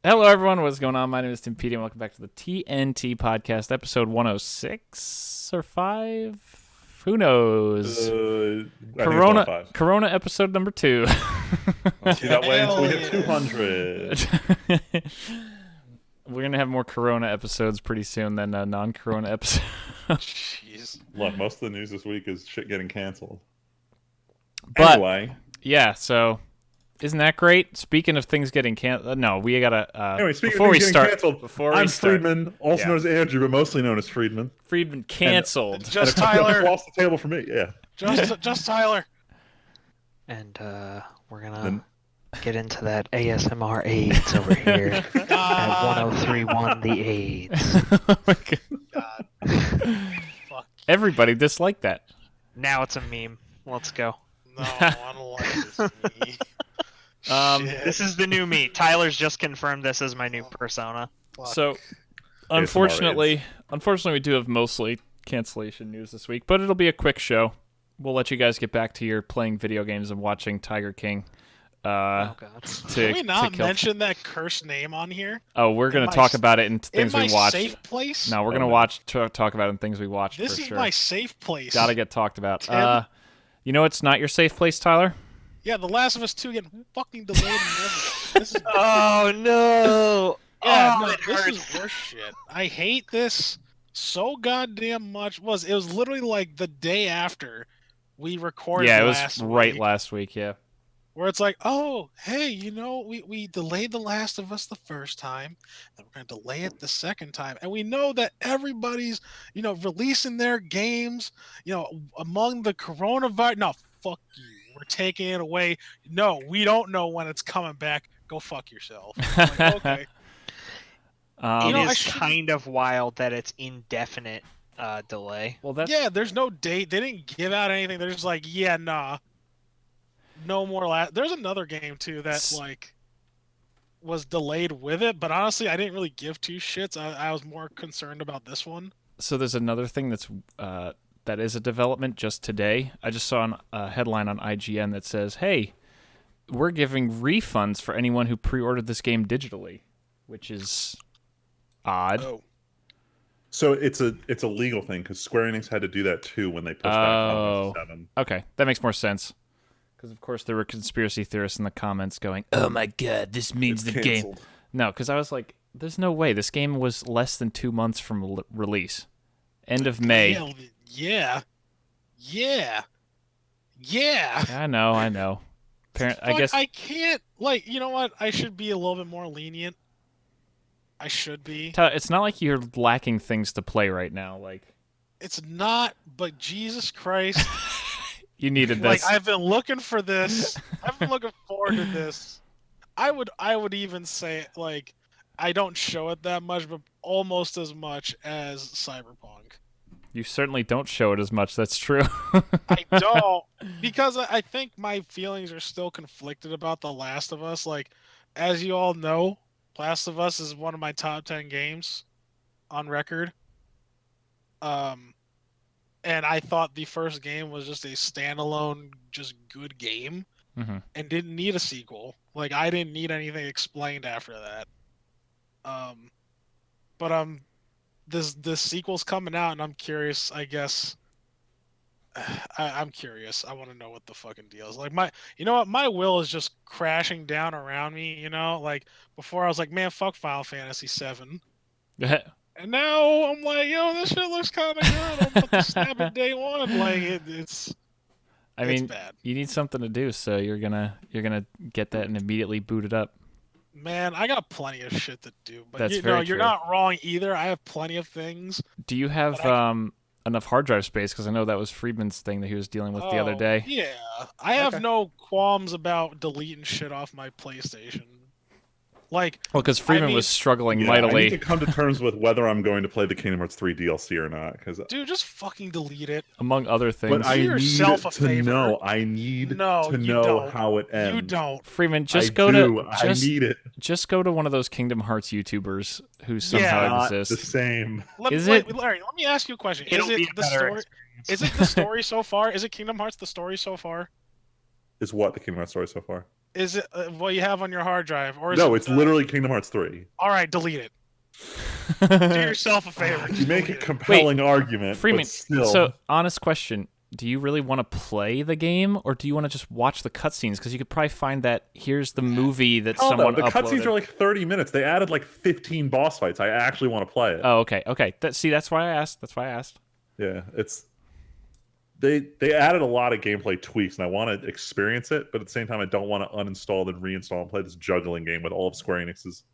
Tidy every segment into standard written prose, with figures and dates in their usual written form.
Hello, everyone. What's going on? My name is Timpedia, and welcome back to the TNT Podcast, episode 106 or 5? Who knows? I think it's 105. Corona episode number 2. I'll see that way until we hit yeah. 200. We're going to have more Corona episodes pretty soon than non-Corona episodes. Jeez. Look, most of the news this week is shit getting canceled. But, anyway, yeah, so isn't that great? Speaking of things getting canceled, no, we got to, speaking before of we things start, getting canceled, before we I'm start, Friedman, also known as Andrew, but mostly known as Friedman. Friedman canceled. Just And a couple Tyler. across the table for me, yeah. Just Tyler. And we're gonna get into that ASMR AIDS over here at 1031 the AIDS. Oh my God. God. Fuck. Everybody disliked that. Now it's a meme. Let's go. No, I don't like this. Me. Shit. This is the new me. Tyler's just confirmed this is my new persona. Fuck. So, unfortunately, we do have mostly cancellation news this week, but it'll be a quick show. We'll let you guys get back to your playing video games and watching Tiger King. Oh god. Can we not mention that cursed name on here? Oh, we're gonna talk about it in things in we my watched. safe place? No, we're gonna talk about it in things we watched. This for is sure. my safe place. Gotta get talked about. Tim? You know it's not your safe place, Tyler? Yeah, The Last of Us 2 getting fucking delayed and everything. This is Oh no! Yeah, Oh, no, it this hurts. is worse shit. I hate this so goddamn much. It was literally like the day after we recorded Yeah, it was last right week, last week. Yeah. where it's like, oh, hey, we delayed The Last of Us the first time, and we're gonna delay it the second time, and we know that everybody's releasing their games among the coronavirus. No, fuck you. We're taking it away. No, we don't know when it's coming back. Go fuck yourself. I'm like, okay. It I is shouldn't- kind of wild that it's indefinite delay. Well, that's Yeah, there's no date. They didn't give out anything. They're just like, yeah, nah, no more. There's another game too that like was delayed with it, but honestly, I didn't really give two shits. I was more concerned about this one. so. There's another thing that is a development just today. I just saw a headline on IGN that says, "Hey, we're giving refunds for anyone who pre-ordered this game digitally," which is odd. Oh, So it's a legal thing, because Square Enix had to do that too when they pushed back Oh. Final Fantasy 7. Okay, that makes more sense. Because of course there were conspiracy theorists in the comments going, "Oh my god, this means It's the game." canceled. No, because I was like, "There's no way. This game was less than 2 months from release, end of May." yeah, yeah, yeah. I know. I guess I can't. Like, you know what? I should be a little bit more lenient. I should be. it's not like you're lacking things to play right now. Like It's not, but Jesus Christ. you needed Like, this. I've been looking for this. I've been looking forward to this. I would even say, like, I don't show it that much, but almost as much as Cyberpunk. You certainly don't show it as much. That's true. I don't, because I think my feelings are still conflicted about The Last of Us. Like, as you all know, Last of Us is one of my top 10 games on record. And I thought the first game was just a standalone, just good game, Mhm. and didn't need a sequel. Like, I didn't need anything explained after that. But this sequel's coming out, and I'm curious. I guess I'm curious. I want to know what the fucking deal is. Like, my will is just crashing down around me. Like before I was like, man, fuck Final Fantasy 7. And now I'm like, this shit looks kind of good. I'm about to snap it day one. Like it's I mean, bad. you need something to do, so you're gonna get that and immediately boot it up. Man, I got plenty of shit to do. But That's you're very true. not wrong either. I have plenty of things. Do you have But enough hard drive space? Because I know that was Friedman's thing that he was dealing with the other Oh, day. Yeah, I have Okay. no qualms about deleting shit off my PlayStation. Like, Well, because Friedman mean- was struggling Yeah, I need mightily. to come to terms with whether I'm going to play the Kingdom Hearts 3 DLC or not, because dude, just fucking delete it. Among other things. but I Do need yourself a to favor. know. I need No, to you know don't. how it ends. You don't. Freeman, just I go do. to I need it. just go to one of those Kingdom Hearts YouTubers who somehow Yeah. Not the exist. same. Is Wait, it- Larry, let me ask you a question. It'll Is it be the a better story? experience. Is it the story so far? Is it Kingdom Hearts the story so far? Is what the Kingdom Hearts story so far? Is it what you have on your hard drive, or is No, it, it's literally Kingdom Hearts 3. All right, delete it. Do yourself a favor. You make a compelling argument, Freeman, but still. so, honest question. Do you really want to play the game, or do you want to just watch the cutscenes? Because you could probably find that here's the movie that someone the uploaded. cutscenes are like 30 minutes. They added like 15 boss fights. I actually want to play it. Oh, okay. That's why I asked. Yeah, they added a lot of gameplay tweaks, and I want to experience it, but at the same time, I don't want to uninstall and reinstall and play this juggling game with all of Square Enix's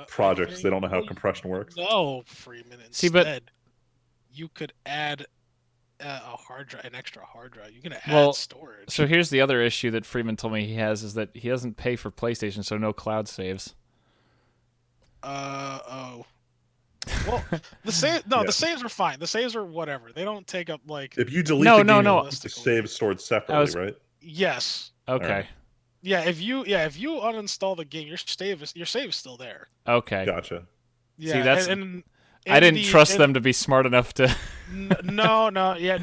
projects. They don't know how compression works. No, Freeman. Instead, you could add a hard drive, an extra hard drive. You can add storage. So here's the other issue that Freeman told me he has is that he doesn't pay for PlayStation, so no cloud saves. Oh. Well, the saves are fine. The saves are whatever. They don't take up like. If you delete the game, no. the save is stored separately, right? Yes. Okay. Right. Yeah, if you uninstall the game, your save is still there. Okay. Gotcha. Yeah, see, that's. I didn't trust them to be smart enough to. No,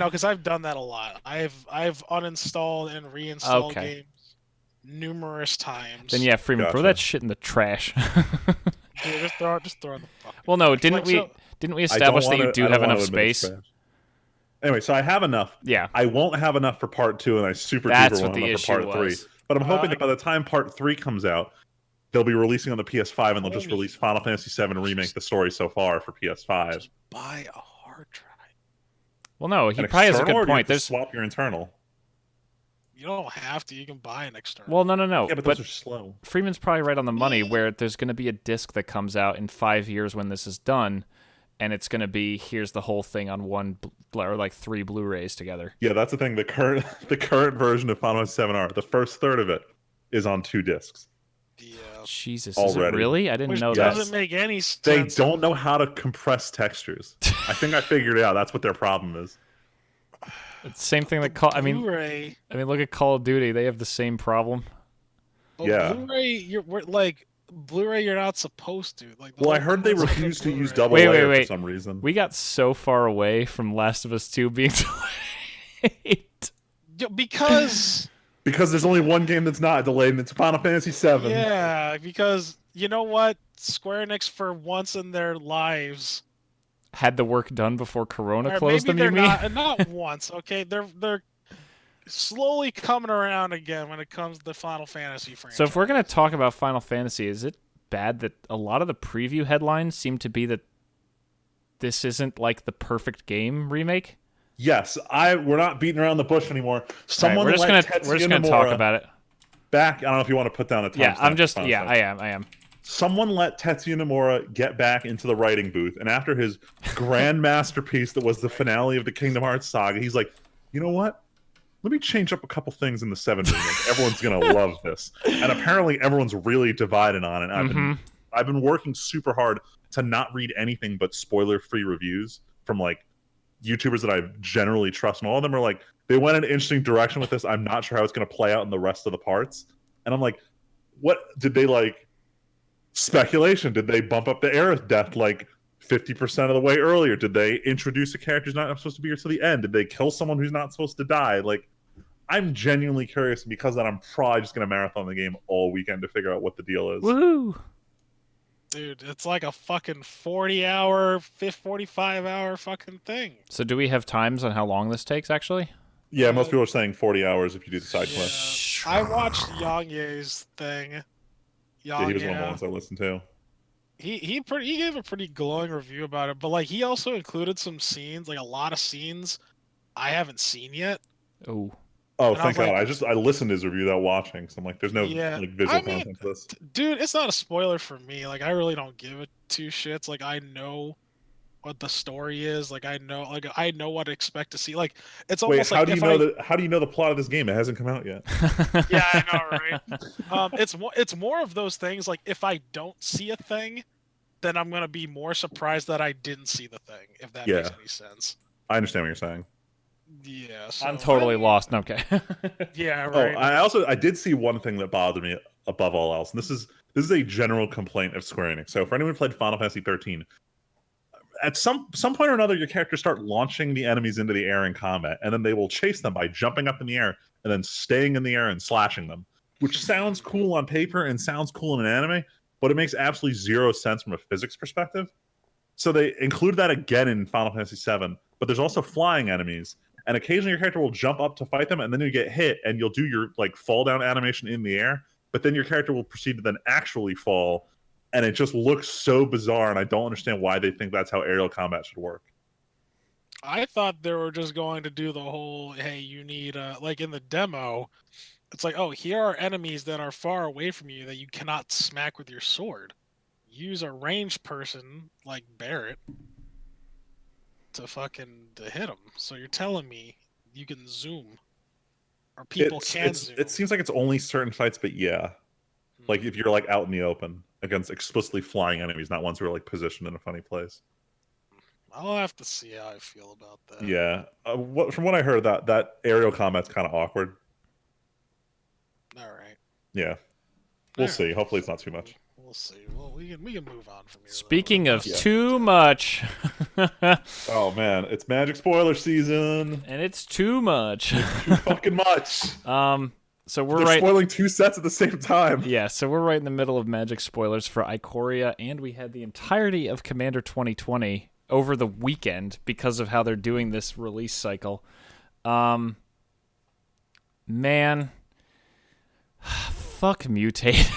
because I've done that a lot. I've uninstalled and reinstalled games numerous times. Then yeah, Freeman, throw that shit in the trash. Dude, just throw it in the fucking. Well, no, didn't we establish that you do have enough space? Anyway, so I have enough. Yeah. I won't have enough for part 2, and I super That's duper what want the enough issue for part 3. was. But I'm hoping that by the time part 3 comes out, they'll be releasing on the PS5, and they'll just release Final Fantasy VII Remake, the story so far, for PS5. Just buy a hard drive. Well, no, he probably has a good point. There's swap your internal. You don't have to. You can buy an external. Well, no. Yeah, but those are slow. Freeman's probably right on the money where there's going to be a disc that comes out in 5 years when this is done, and it's going to be, here's the whole thing on one, or like 3 Blu-rays together. Yeah, that's the thing. The current version of Final Fantasy VII-R, the first third of it is on 2 discs. Yeah. Jesus, already. Is it really? I didn't know that. Doesn't make any sense. They don't know how to compress textures. I think I figured it out. That's what their problem is. It's the same thing that Blu-ray. I mean, look at Call of Duty. They have the same problem. But yeah. Blu-ray, you're not supposed to. Like. Well, I heard they refuse to use double wait. layer for some reason. We got so far away from Last of Us 2 being delayed. Because there's only one game that's not delayed, and it's Final Fantasy VII. Yeah, because you know what? Square Enix, for once in their lives, had the work done before Corona closed them. Maybe you mean? not once. Okay, they're slowly coming around again when it comes to the Final Fantasy franchise. So if we're gonna talk about Final Fantasy, is it bad that a lot of the preview headlines seem to be that this isn't like the perfect game remake? Yes, we're not beating around the bush anymore. We're just gonna talk about it. Back. I don't know if you want to put down a timestamp. I am. Someone let Tetsuya Nomura get back into the writing booth, and after his grand masterpiece that was the finale of the Kingdom Hearts saga, he's like, you know what? Let me change up a couple things in the 7 remake. Everyone's gonna love this, and apparently everyone's really divided on it. I've been working super hard to not read anything but spoiler-free reviews from like YouTubers that I generally trust, and all of them are like, they went in an interesting direction with this. I'm not sure how it's gonna play out in the rest of the parts, and I'm like, what did they like? Speculation. Did they bump up the Aerith death like 50% of the way earlier? Did they introduce a character who's not supposed to be here to the end? Did they kill someone who's not supposed to die? Like, I'm genuinely curious, and because of that, I'm probably just going to marathon the game all weekend to figure out what the deal is. Woohoo! Dude, it's like a fucking 40-hour, 45-hour fucking thing. So do we have times on how long this takes, actually? Yeah, most people are saying 40 hours if you do the side quest. I watched Yang-Ye's thing. Yeah, he was one of the ones I listened to. He gave a pretty glowing review about it, but like he also included some scenes, like a lot of scenes I haven't seen yet. Oh, thank God! I listened to his review without watching, so I'm like, there's no like visual content to this. Dude, it's not a spoiler for me. Like I really don't give it 2 shits. Like I know what the story is. Like I know what to expect to see. Like it's almost how do you know the plot of this game? It hasn't come out yet. Yeah, I know, right? It's more of those things. Like if I don't see a thing, then I'm gonna be more surprised that I didn't see the thing. If that makes any sense. I understand what you're saying. Yeah, so, I'm totally lost. Okay. Yeah, right. I did see one thing that bothered me above all else, and this is a general complaint of Square Enix. So for anyone who played Final Fantasy 13. At some point or another, your characters start launching the enemies into the air in combat, and then they will chase them by jumping up in the air and then staying in the air and slashing them. which sounds cool on paper and sounds cool in an anime, but it makes absolutely zero sense from a physics perspective. So they include that again in Final Fantasy VII, but there's also flying enemies, and occasionally your character will jump up to fight them, and then you get hit, and you'll do your like fall down animation in the air, but then your character will proceed to then actually fall, and it just looks so bizarre, and I don't understand why they think that's how aerial combat should work. I thought they were just going to do the whole, hey, you need, like in the demo, it's like, oh, here are enemies that are far away from you that you cannot smack with your sword. Use a ranged person like Barrett to hit them. So you're telling me you can zoom, or people can zoom? It seems like it's only certain fights, but yeah, like if you're like out in the open against explicitly flying enemies, not ones who are like positioned in a funny place. I'll have to see how I feel about that. Yeah, from what I heard, that aerial combat's kind of awkward. All right. Yeah, we'll see. Hopefully, it's not too much. We'll see. Well, we can move on from here. Speaking of too much. Oh man, it's Magic spoiler season, and it's too much. Too fucking much. So They're spoiling two sets at the same time. Yeah, so we're right in the middle of Magic spoilers for Ikoria, and we had the entirety of Commander 2020 over the weekend because of how they're doing this release cycle. Man, fuck Mutate.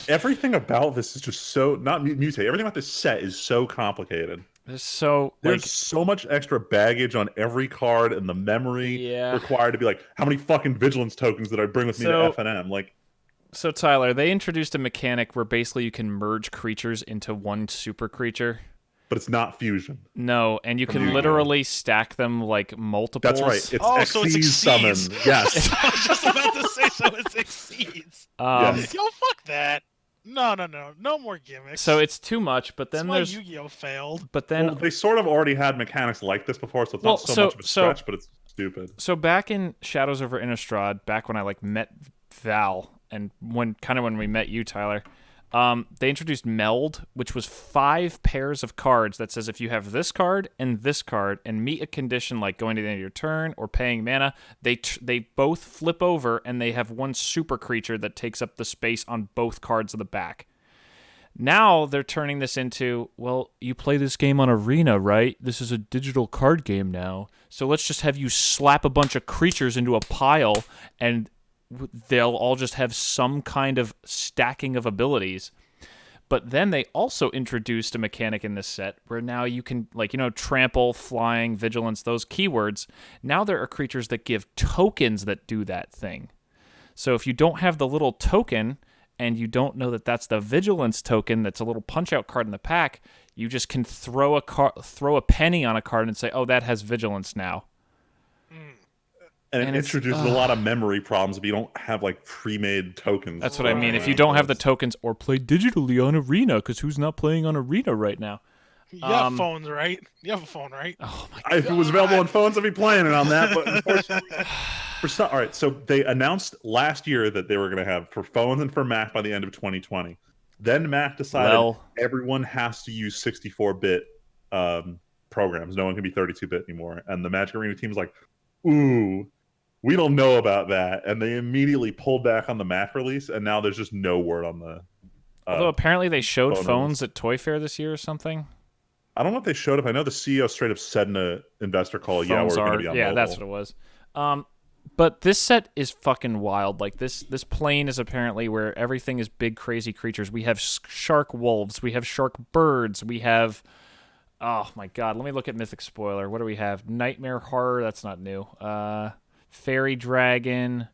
Everything about this is just so not Mutate. Everything about this set is so complicated. There's so much extra baggage on every card and the memory required to be like, how many fucking vigilance tokens did I bring with me to FNM? Like, so Tyler, they introduced a mechanic where basically you can merge creatures into one super creature. But it's not fusion. No, and you can literally stack them like multiples. That's right. It's so it summon. Yes. I was just about to say, so it exceeds. Yes. Yo, fuck that. No more gimmicks. So it's too much, but then there's Yu-Gi-Oh failed. But then they sort of already had mechanics like this before, so it's not so much of a stretch, but it's stupid. So back in Shadows over Innistrad, back when I like met Val, and when we met you, Tyler, they introduced Meld, which was 5 pairs of cards that says if you have this card and meet a condition like going to the end of your turn or paying mana, they both flip over and they have one super creature that takes up the space on both cards of the back. Now they're turning this into, well, you play this game on Arena, right? This is a digital card game now. So let's just have you slap a bunch of creatures into a pile and they'll all just have some kind of stacking of abilities. But then they also introduced a mechanic in this set where now you can, trample, flying, vigilance, those keywords. Now there are creatures that give tokens that do that thing. So if you don't have the little token and you don't know that that's the vigilance token that's a little punch-out card in the pack, you just can throw a penny on a card and say, oh, that has vigilance now. And it introduces a lot of memory problems if you don't have pre-made tokens. That's what I mean. If you don't have the tokens or play digitally on Arena, because who's not playing on Arena right now? You have phones, right? You have a phone, right? Oh my God. If it was available on phones, I'd be playing it on that. But unfortunately, all right. So they announced last year that they were going to have for phones and for Mac by the end of 2020. Then Mac decided everyone has to use 64-bit programs. No one can be 32-bit anymore. And the Magic Arena team was like, ooh, we don't know about that, and they immediately pulled back on the Mac release, and now there's just no word on the. Although apparently they showed phones at Toy Fair this year or something. I don't know if they showed up. I know the CEO straight up said in an investor call, we're going to be on mobile. That's what it was. But this set is fucking wild. Like this plane is apparently where everything is big, crazy creatures. We have shark wolves. We have shark birds. We have. Oh my God! Let me look at Mythic Spoiler. What do we have? Nightmare Horror. That's not new. Fairy Dragon,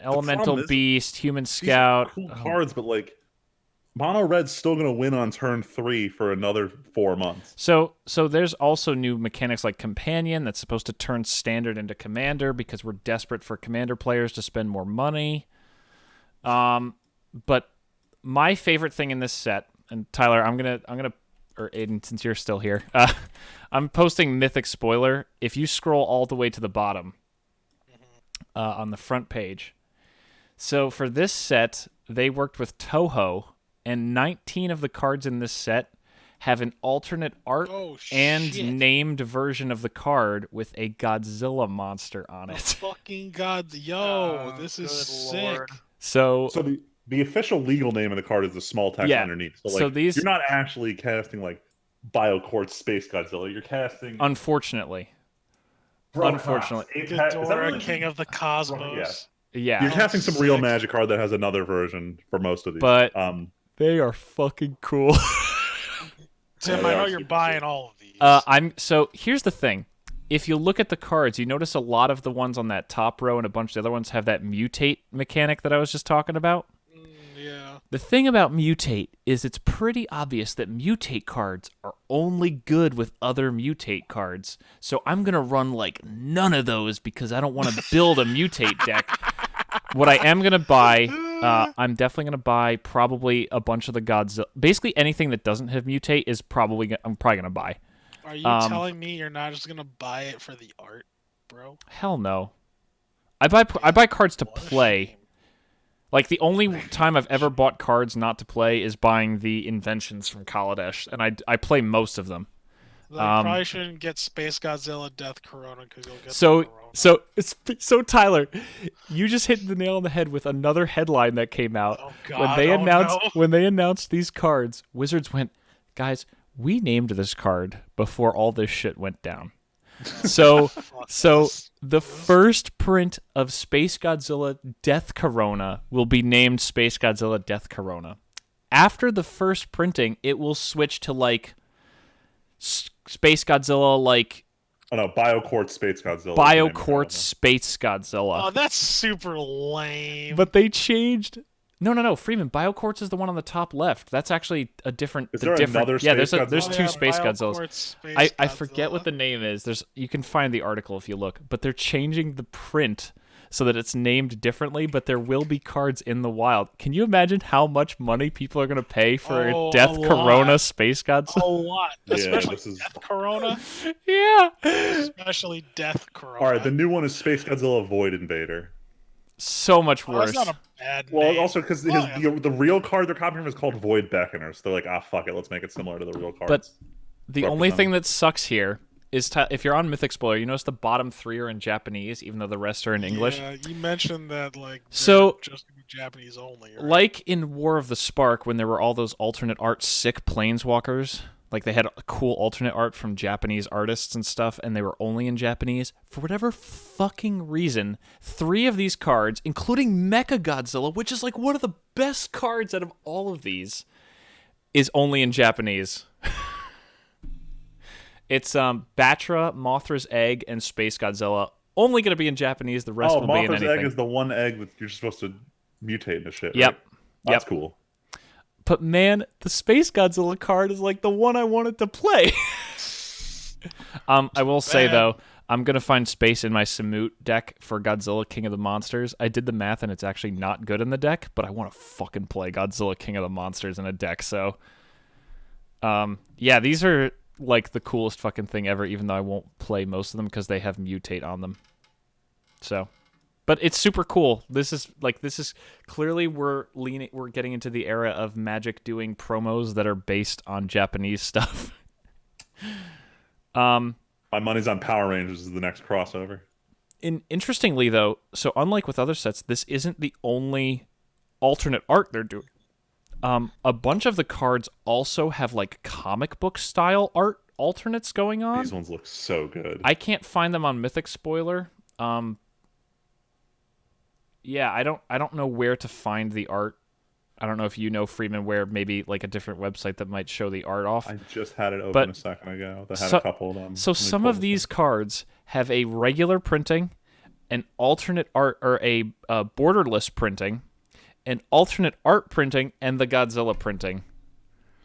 Elemental Beast, Human Scout. Cool cards, but Mono Red's still going to win on turn 3 for another 4 months. So there's also new mechanics like Companion that's supposed to turn Standard into Commander because we're desperate for Commander players to spend more money. But my favorite thing in this set, and Tyler, I'm gonna. Or Aiden, since you're still here, I'm posting Mythic Spoiler. If you scroll all the way to the bottom on the front page. So for this set, they worked with Toho, and 19 of the cards in this set have an alternate art and named version of the card with a Godzilla monster on it. Fucking God, yo, this is sick. Lord. So the official legal name of the card is the small text underneath. So, like, these, you're not actually casting like BioQuartz Space Godzilla. You're casting. Unfortunately. Ghidorah, King of the Cosmos. Yeah. You're casting some real Magic card that has another version for most of these. But they are fucking cool. Tim, I know you're buying all of these. So here's the thing. If you look at the cards, you notice a lot of the ones on that top row and a bunch of the other ones have that mutate mechanic that I was just talking about. Yeah. The thing about mutate is it's pretty obvious that mutate cards are only good with other mutate cards. So I'm going to run like none of those because I don't want to build a mutate deck. What I am going to buy, I'm definitely going to buy probably a bunch of the Godzilla. Basically anything that doesn't have mutate is I'm probably going to buy. Are you telling me you're not just going to buy it for the art, bro? Hell no. I buy cards to play. Like, the only time I've ever bought cards not to play is buying the inventions from Kaladesh, and I play most of them. Then probably shouldn't get Space Godzilla Death Corona because you'll get the Corona. So Tyler, you just hit the nail on the head with another headline that came out. Oh, God, when they announced these cards, Wizards went, guys, we named this card before all this shit went down. So the first print of Space Godzilla Death Corona will be named Space Godzilla Death Corona. After the first printing, it will switch to like Space Godzilla, like BioQuartz Space Godzilla. BioQuartz Space Godzilla. Oh, that's super lame. But they changed. No, Freeman. BioQuartz is the one on the top left. That's actually a different. Is there another Space Godzilla? There's two Space Godzillas. Space I forget what the name is. You can find the article if you look. But they're changing the print so that it's named differently. But there will be cards in the wild. Can you imagine how much money people are going to pay for a Death Corona Space Godzilla? A lot, especially Death Corona. Yeah, especially Death Corona. All right, the new one is Space Godzilla Void Invader. So much worse. That's not a bad name. Well, also because the real card they're copying from is called Void Beckoner, so they're like, fuck it, let's make it similar to the real cards. But the only thing that sucks here is if you're on Mythic Spoiler, you notice the bottom 3 are in Japanese, even though the rest are in English. Yeah, you mentioned that so just Japanese only. Right? Like in War of the Spark, when there were all those alternate art sick planeswalkers. Like, they had a cool alternate art from Japanese artists and stuff, and they were only in Japanese. For whatever fucking reason, 3 of these cards, including Mecha Godzilla, which is like one of the best cards out of all of these, is only in Japanese. It's Batra, Mothra's Egg, and Space Godzilla. Only going to be in Japanese. The rest will be in anything. Mothra's Egg is the one egg that you're supposed to mutate into shit. Yep. Right? That's cool. But man, the Space Godzilla card is like the one I wanted to play. I will say though, I'm gonna find space in my Samut deck for Godzilla King of the Monsters. I did the math and it's actually not good in the deck, but I want to fucking play Godzilla King of the Monsters in a deck. So, yeah, these are like the coolest fucking thing ever. Even though I won't play most of them because they have mutate on them. So. But it's super cool. This is clearly we're getting into the era of Magic doing promos that are based on Japanese stuff. My money's on Power Rangers is the next crossover. Interestingly though, so unlike with other sets, this isn't the only alternate art they're doing. A bunch of the cards also have like comic book style art alternates going on. These ones look so good. I can't find them on Mythic Spoiler. Yeah, I don't know where to find the art. I don't know if you know, Freeman, where maybe like a different website that might show the art off. I just had it open a second ago. That had a couple of them. So some of these cards have a regular printing, an alternate art, or a borderless printing, an alternate art printing, and the Godzilla printing.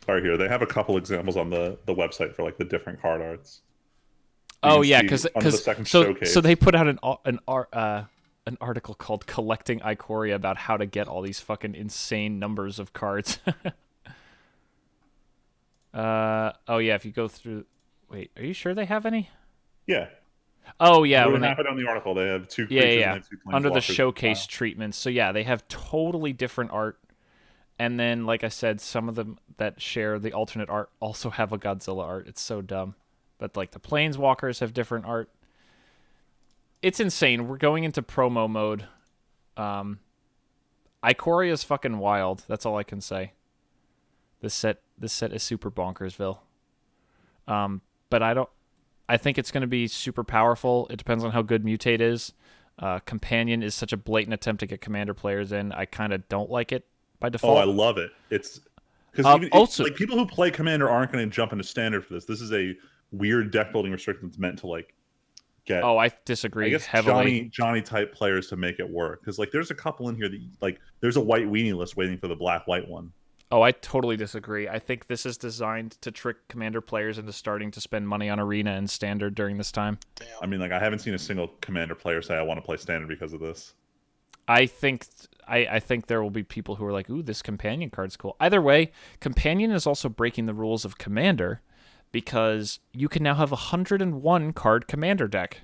Sorry, here they have a couple examples on the website for like the different card arts. Oh yeah, because so they put out an article called Collecting Ikoria about how to get all these fucking insane numbers of cards. Oh yeah, if you go through... Wait, are you sure they have any? Yeah. Oh yeah. When they have it on the article, they have 2 creatures and 2 under the planeswalkers. showcase treatments. So yeah, they have totally different art. And then, like I said, some of them that share the alternate art also have a Godzilla art. It's so dumb. But like the Planeswalkers have different art. It's insane. We're going into promo mode. Ikoria is fucking wild. That's all I can say. This set is super bonkersville. But I think it's going to be super powerful. It depends on how good Mutate is. Companion is such a blatant attempt to get Commander players in. I kind of don't like it by default. Oh, I love it. It's because also like people who play Commander aren't going to jump into Standard for this. This is a weird deck building restriction that's meant to like get. Oh, I disagree. I guess heavily. Johnny type players to make it work because like there's a couple in here that like there's a white weenie list waiting for the black white one. Oh, I totally disagree. I think this is designed to trick Commander players into starting to spend money on Arena and Standard during this time. Damn. I mean, like I haven't seen a single Commander player say I want to play Standard because of this. I think there will be people who are like, ooh, this Companion card's cool. Either way, Companion is also breaking the rules of Commander because you can now have a 101 card Commander deck.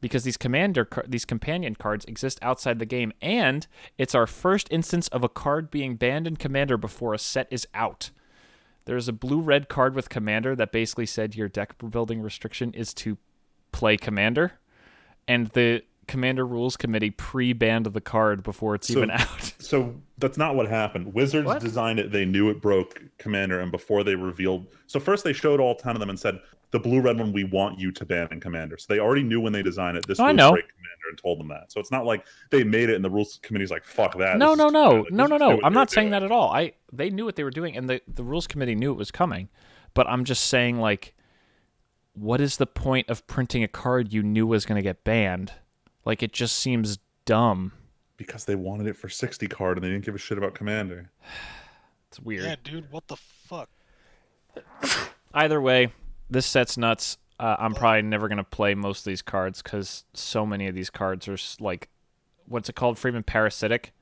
Because these Companion cards exist outside the game, and it's our first instance of a card being banned in Commander before a set is out. There's a blue-red card with Commander that basically said your deck building restriction is to play Commander, and the Commander Rules Committee pre-banned the card before it's even out. So that's not what happened. Wizards designed it. They knew it broke Commander, and before they revealed... So first they showed all 10 of them and said, the blue-red one we want you to ban in Commander. So they already knew when they designed it, this would break Commander and told them that. So it's not like they made it and the Rules Committee's like, fuck that. No. I'm not saying that at all. They knew what they were doing, and the Rules Committee knew it was coming. But I'm just saying, like, what is the point of printing a card you knew was going to get banned? Like, it just seems dumb. Because they wanted it for 60 card and they didn't give a shit about Commander. It's weird. Yeah, dude, what the fuck? Either way, this set's nuts. I'm probably never going to play most of these cards because so many of these cards are like, what's it called, Freeman? Parasitic?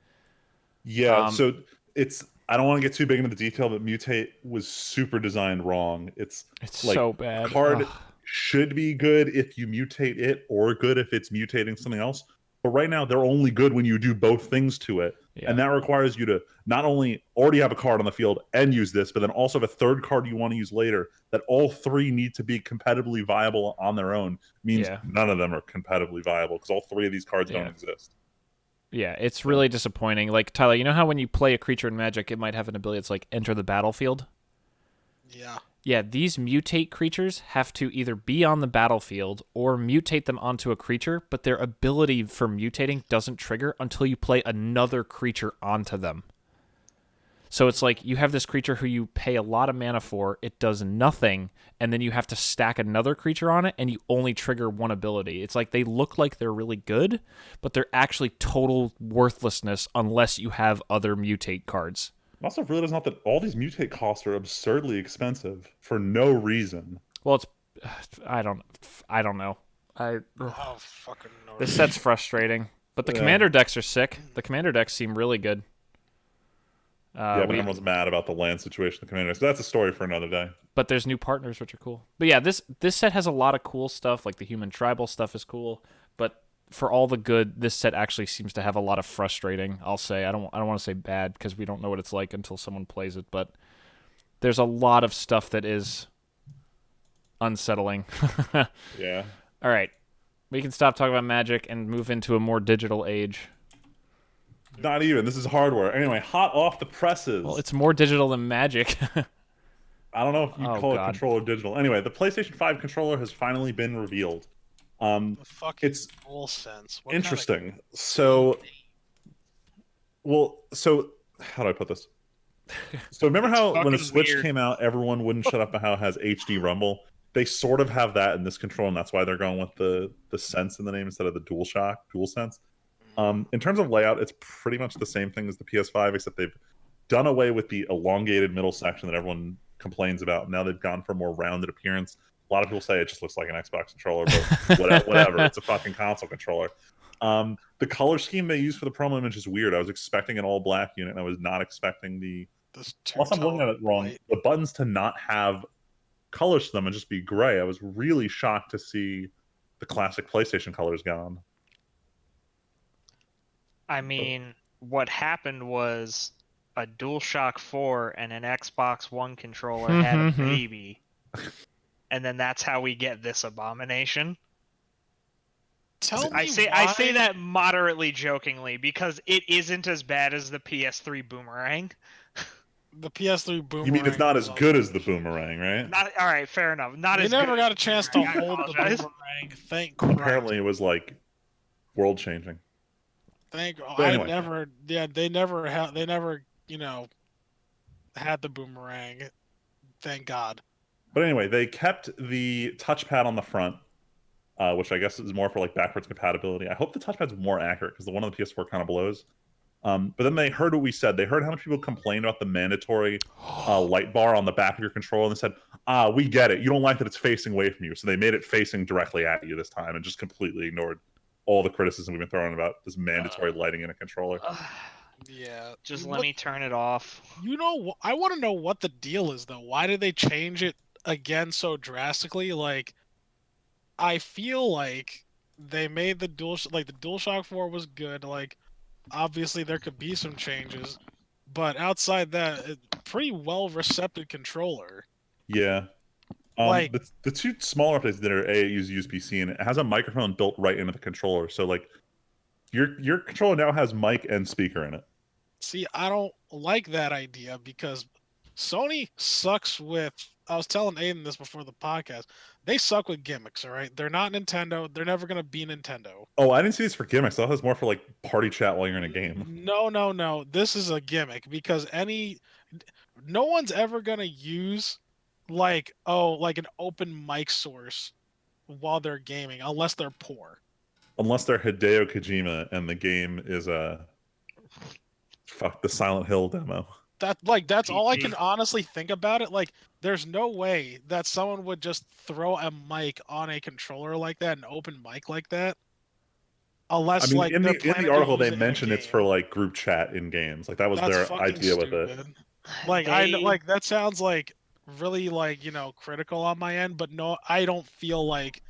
Yeah, so it's... I don't want to get too big into the detail, but Mutate was super designed wrong. It's like, so bad. Card should be good if you mutate it, or good if it's mutating something else. But right now, they're only good when you do both things to it. Yeah. And that requires you to not only already have a card on the field and use this, but then also have a third card you want to use later, that all three need to be competitively viable on their own. Means none of them are competitively viable because all three of these cards don't exist. Yeah, it's really disappointing. Like, Tyler, you know how when you play a creature in Magic, it might have an ability that's like, enter the battlefield? Yeah. Yeah, these mutate creatures have to either be on the battlefield or mutate them onto a creature, but their ability for mutating doesn't trigger until you play another creature onto them. So it's like you have this creature who you pay a lot of mana for, it does nothing, and then you have to stack another creature on it, and you only trigger one ability. It's like they look like they're really good, but they're actually total worthlessness unless you have other mutate cards. I also realize not that all these mutate costs are absurdly expensive for no reason. Well, it's I don't know. Oh, fucking no. This set's frustrating, but the Commander decks are sick. The Commander decks seem really good. But everyone's mad about the land situation of the Commander. So that's a story for another day. But there's new partners, which are cool. But yeah, this set has a lot of cool stuff. Like the human tribal stuff is cool. But for all the good, this set actually seems to have a lot of frustrating. I'll say I don't want to say bad because we don't know what it's like until someone plays it. But there's a lot of stuff that is unsettling. Yeah. All right, we can stop talking about Magic and move into a more digital age. Not even. This is hardware. Anyway, hot off the presses. Well, it's more digital than Magic. I don't know if you call it controller digital. Anyway, the PlayStation 5 controller has finally been revealed. It's full sense. What interesting. So how do I put this? So remember how when the Switch came out, everyone wouldn't shut up about how it has HD Rumble? They sort of have that in this controller, and that's why they're going with the Sense in the name instead of the DualSense. In terms of layout, it's pretty much the same thing as the PS5, except they've done away with the elongated middle section that everyone complains about. Now they've gone for a more rounded appearance. A lot of people say it just looks like an Xbox controller, but whatever. It's a fucking console controller. The color scheme they use for the promo image is weird. I was expecting an all-black unit, and I was not expecting unless I'm looking at it wrong, the buttons to not have colors to them and just be gray. I was really shocked to see the classic PlayStation colors gone. I mean, what happened was a DualShock 4 and an Xbox One controller had a baby, and then that's how we get this abomination. Tell me I say that moderately jokingly because it isn't as bad as the PS3 Boomerang. The PS3 Boomerang. You mean it's not as good as the Boomerang, right? Not all right, fair enough. Not They as never good got a chance to hold the apologize. Boomerang. Thank Christ. Apparently, it was like world changing. They never, had the Boomerang. Thank God. But anyway, they kept the touchpad on the front, which I guess is more for like backwards compatibility. I hope the touchpad's more accurate because the one on the PS4 kind of blows. But then they heard what we said. They heard how much people complained about the mandatory light bar on the back of your controller, and they said, we get it. You don't like that it's facing away from you. So they made it facing directly at you this time and just completely ignored all the criticism we've been throwing about this mandatory lighting in a controller. Yeah. Just let me turn it off. I want to know what the deal is, though. Why did they change it again so drastically? Like, I feel like they made the DualShock 4 was good. Like, obviously there could be some changes, but outside that, pretty well receptive controller. Yeah. The two smaller updates that are use USB-C, and it has a microphone built right into the controller. So like, your controller now has mic and speaker in it. See, I don't like that idea because Sony sucks with. I was telling Aiden this before the podcast. They suck with gimmicks, all right? They're not Nintendo. They're never going to be Nintendo. Oh, I didn't see this for gimmicks. I thought it was more for like party chat while you're in a game. No. This is a gimmick because no one's ever going to use like an open mic source while they're gaming unless they're poor. Unless they're Hideo Kojima and the game is the Silent Hill demo. That's all I can honestly think about it. Like, there's no way that someone would just throw a mic on a controller like that, an open mic like that. Unless, in the article they mentioned it's for like group chat in games. Like that was their idea with it. Like that sounds like really critical on my end, but no, I don't feel like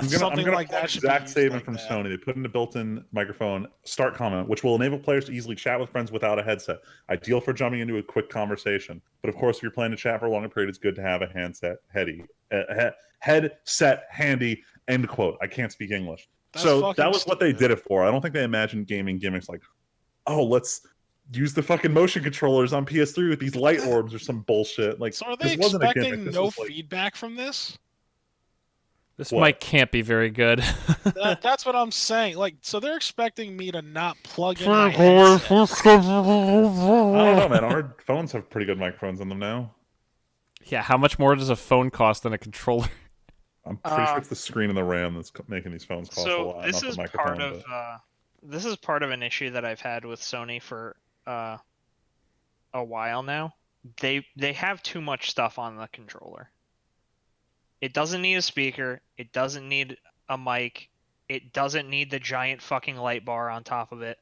something like that should be exact statement like from that. Sony. They put in a built-in microphone start comment, which will enable players to easily chat with friends without a headset. Ideal for jumping into a quick conversation. But of course, if you're planning to chat for a longer period, it's good to have a headset handy. End quote. I can't speak English. So that was what they did it for. I don't think they imagined gaming gimmicks like, oh, let's use the fucking motion controllers on PS3 with these light orbs or some bullshit. Like, so are they expecting no feedback from this? This mic can't be very good. That's what I'm saying. Like, so they're expecting me to not plug in my headset. I don't know, man. Our phones have pretty good microphones in them now. Yeah, how much more does a phone cost than a controller? I'm pretty sure it's the screen and the RAM that's making these phones cost a lot. This not is the microphone, this is part of an issue that I've had with Sony for a while now. They have too much stuff on the controller. It doesn't need a speaker. It doesn't need a mic. It doesn't need the giant fucking light bar on top of it.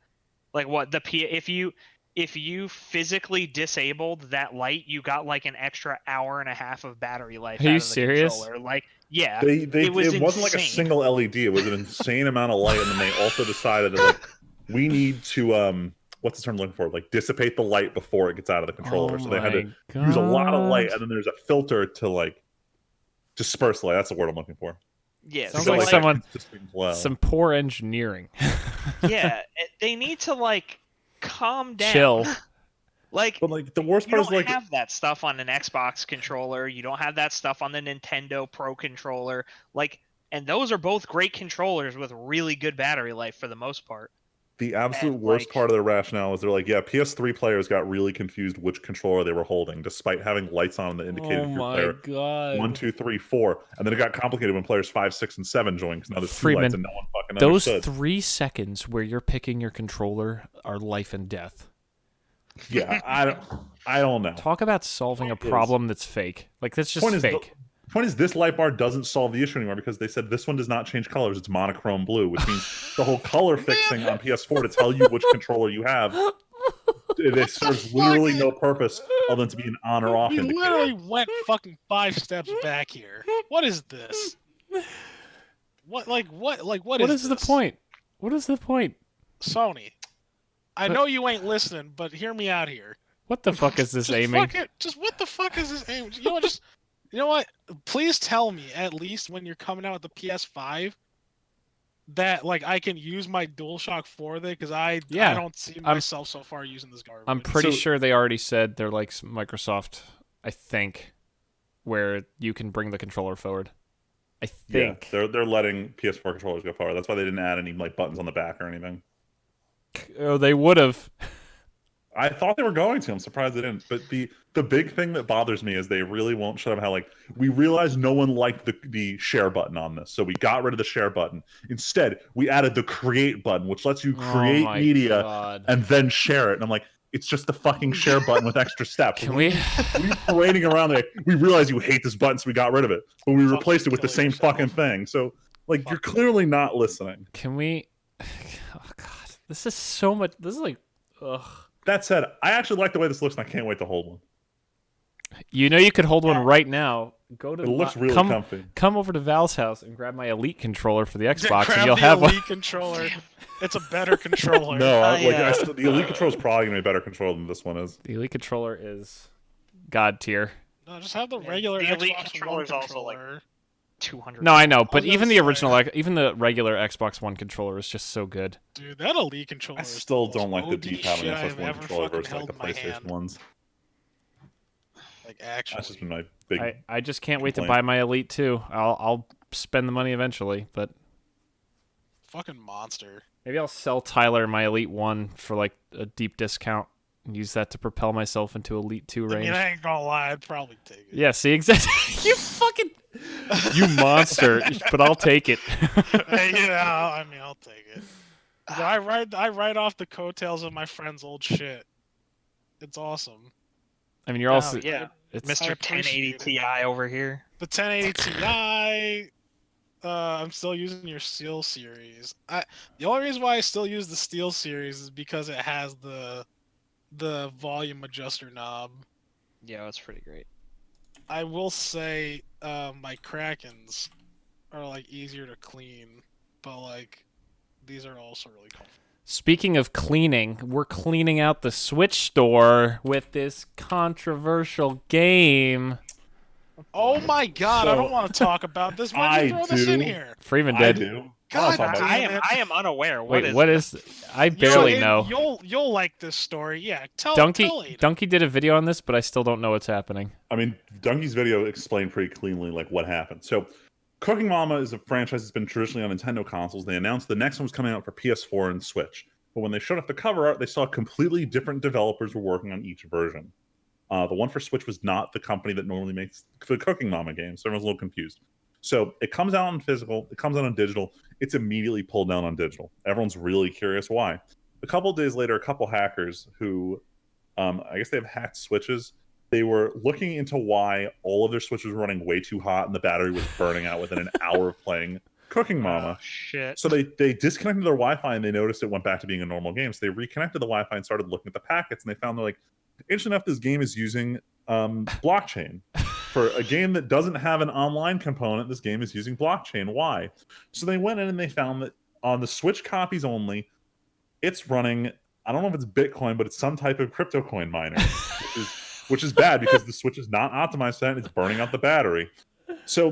Like what if you physically disabled that light, you got like an extra hour and a half of battery life. Are you serious? Controller. Like, yeah, it wasn't like a single LED. It was an insane amount of light, and then they also decided that like we need to what's the term I'm looking for? Like dissipate the light before it gets out of the controller. So they had to use a lot of light, and then there's a filter to like disperse light. That's the word I'm looking for. Yeah, sounds like some poor engineering. Yeah, they need to like calm down. Chill. But the worst part is you don't have that stuff on an Xbox controller. You don't have that stuff on the Nintendo Pro controller. And those are both great controllers with really good battery life for the most part. The absolute worst part of their rationale is they're like, yeah, PS3 players got really confused which controller they were holding, despite having lights on that indicated player God. 1, 2, 3, 4. And then it got complicated when players 5, 6, and 7 joined because now there's Freeman, two lights and no one fucking those understood. 3 seconds where you're picking your controller are life and death. Yeah, I don't know. Talk about solving a problem that's fake. Like, that's just fake. The point is, this light bar doesn't solve the issue anymore because they said this one does not change colors. It's monochrome blue, which means the whole color fixing on PS4 to tell you which controller you have, it serves literally no purpose other than to be an on or off indicator. We literally went fucking 5 steps back here. What is this? What is the point? What is the point? Sony, I know you ain't listening, but hear me out here. What the fuck is this Just aiming? just what the fuck is this aiming? You know what? You know what? Please tell me at least when you're coming out with the PS5 that like I can use my DualShock 4 there, because I don't see myself so far using this garbage. I'm pretty sure they already said they're like Microsoft, I think, where you can bring the controller forward. I think. Yeah, they're letting PS4 controllers go forward. That's why they didn't add any like buttons on the back or anything. Oh, they would have. I thought they were going to. I'm surprised they didn't. But the big thing that bothers me is they really won't shut up how like we realized no one liked the share button on this, so we got rid of the share button. Instead, we added the create button, which lets you create media and then share it. And I'm like, it's just the fucking share button with extra steps. Can we parading around like we realize you hate this button, so we got rid of it, but we replaced it with the same fucking thing. So like you're clearly not listening. Can we? Oh god, this is so much. This is like, ugh. That said, I actually like the way this looks, and I can't wait to hold one. You know, you could hold one right now. Go to. It looks really comfy. Come over to Val's house and grab my Elite controller for the Xbox, grab and you'll the have Elite one. controller. It's a better controller. No, the Elite controller is probably gonna be a better controller than this one is. The Elite controller is god tier. No, just have the regular the Elite Xbox controller One is also controller. like 200. No, I know, but even the say, original, even the regular Xbox One controller is just so good. Dude, that Elite controller. I still don't like the OD deep having shit Xbox I've One ever controller fucking versus like held the in my PlayStation hand. ones. Like actually, That's just been my big. I just can't wait to buy my Elite 2. I'll spend the money eventually, but fucking monster. maybe I'll sell Tyler my Elite 1 for like a deep discount and use that to propel myself into Elite 2 range. I mean, I ain't gonna lie, I'd probably take it. Yeah, see, exactly. You fucking... You monster, but I'll take it. Hey, you know, I mean, I'll take it. I ride off the coattails of my friend's old shit. It's awesome. I mean, you're also... yeah. It's, Mr. 1080 Ti over here. The 1080 Ti. I'm still using your Steel series. The only reason why I still use the Steel series is because it has the volume adjuster knob. Yeah, it's pretty great. I will say my Krakens are like easier to clean, but like these are also really comfortable. Speaking of cleaning, we're cleaning out the Switch store with this controversial game. Oh my god, I don't want to talk about this. Why'd you throw this in here? Freeman I did. do. God, I am unaware. What is I barely know. You'll like this story. Yeah, tell Donkey did a video on this, but I still don't know what's happening. I mean, Donkey's video explained pretty cleanly like what happened. So, Cooking Mama is a franchise that's been traditionally on Nintendo consoles. They announced the next one was coming out for PS4 and Switch. But when they showed up the cover art, they saw completely different developers were working on each version. The one for Switch was not the company that normally makes the Cooking Mama games, so everyone's a little confused. So it comes out on physical, it comes out on digital, it's immediately pulled down on digital. Everyone's really curious why. A couple of days later, a couple hackers who, I guess they have hacked Switches, they were looking into why all of their Switches were running way too hot and the battery was burning out within an hour of playing Cooking Mama. Oh, shit. So they disconnected their Wi-Fi and they noticed it went back to being a normal game. So they reconnected the Wi-Fi and started looking at the packets and they found they're like, interesting enough, this game is using blockchain. For a game that doesn't have an online component, this game is using blockchain. Why? So they went in and they found that on the Switch copies only, it's running, I don't know if it's Bitcoin, but it's some type of crypto coin miner, which is bad because the Switch is not optimized for that and it's burning out the battery. So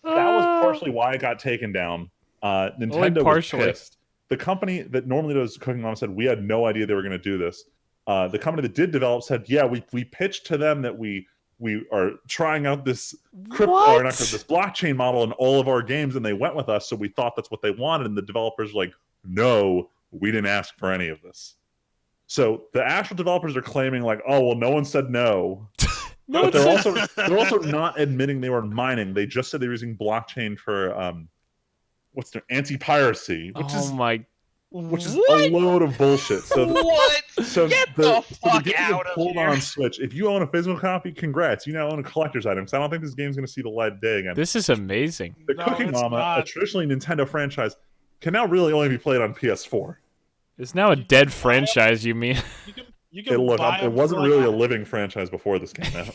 that was partially why it got taken down. Nintendo was pissed. The company that normally does Cooking Mama said, we had no idea they were going to do this. The company that did develop said, yeah, we pitched to them that we are trying out this this blockchain model in all of our games, and they went with us, so we thought that's what they wanted, and the developers were like, no, we didn't ask for any of this. So the actual developers are claiming like, oh, well, no one said no. But they're also not admitting they were mining. They just said they were using blockchain for what's their anti-piracy, which is a load of bullshit. So what? So Get the fuck game out of pulled here. on Switch. If you own a physical copy, congrats. You now own a collector's item. So I don't think this game's going to see the light of day again. This is amazing. The Cooking Mama, a traditionally Nintendo franchise, can now really only be played on PS4. It's now a dead franchise, you mean? You can it wasn't really a living franchise before this came out.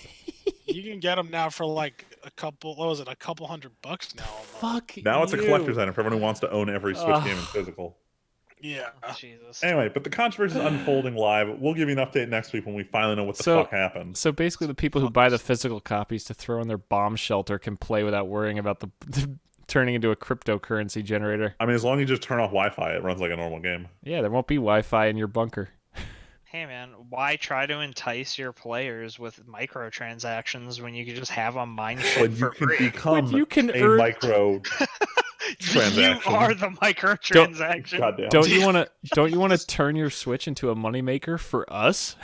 You can get them now for like a couple $100 now. Fuck Now it's a you. collector's item for everyone who wants to own every Switch game in physical. Yeah. Jesus. Anyway, but the controversy is unfolding live. We'll give you an update next week when we finally know what the fuck happened. So basically, the people who buy the physical copies to throw in their bomb shelter can play without worrying about the turning into a cryptocurrency generator. I mean, as long as you just turn off Wi-Fi, it runs like a normal game. Yeah, there won't be Wi-Fi in your bunker. Hey man, why try to entice your players with microtransactions when you can just have them mine shit When you for can free? become you can a earn- micro transaction. You are the microtransaction. Goddamn. Don't you want to turn your Switch into a moneymaker for us?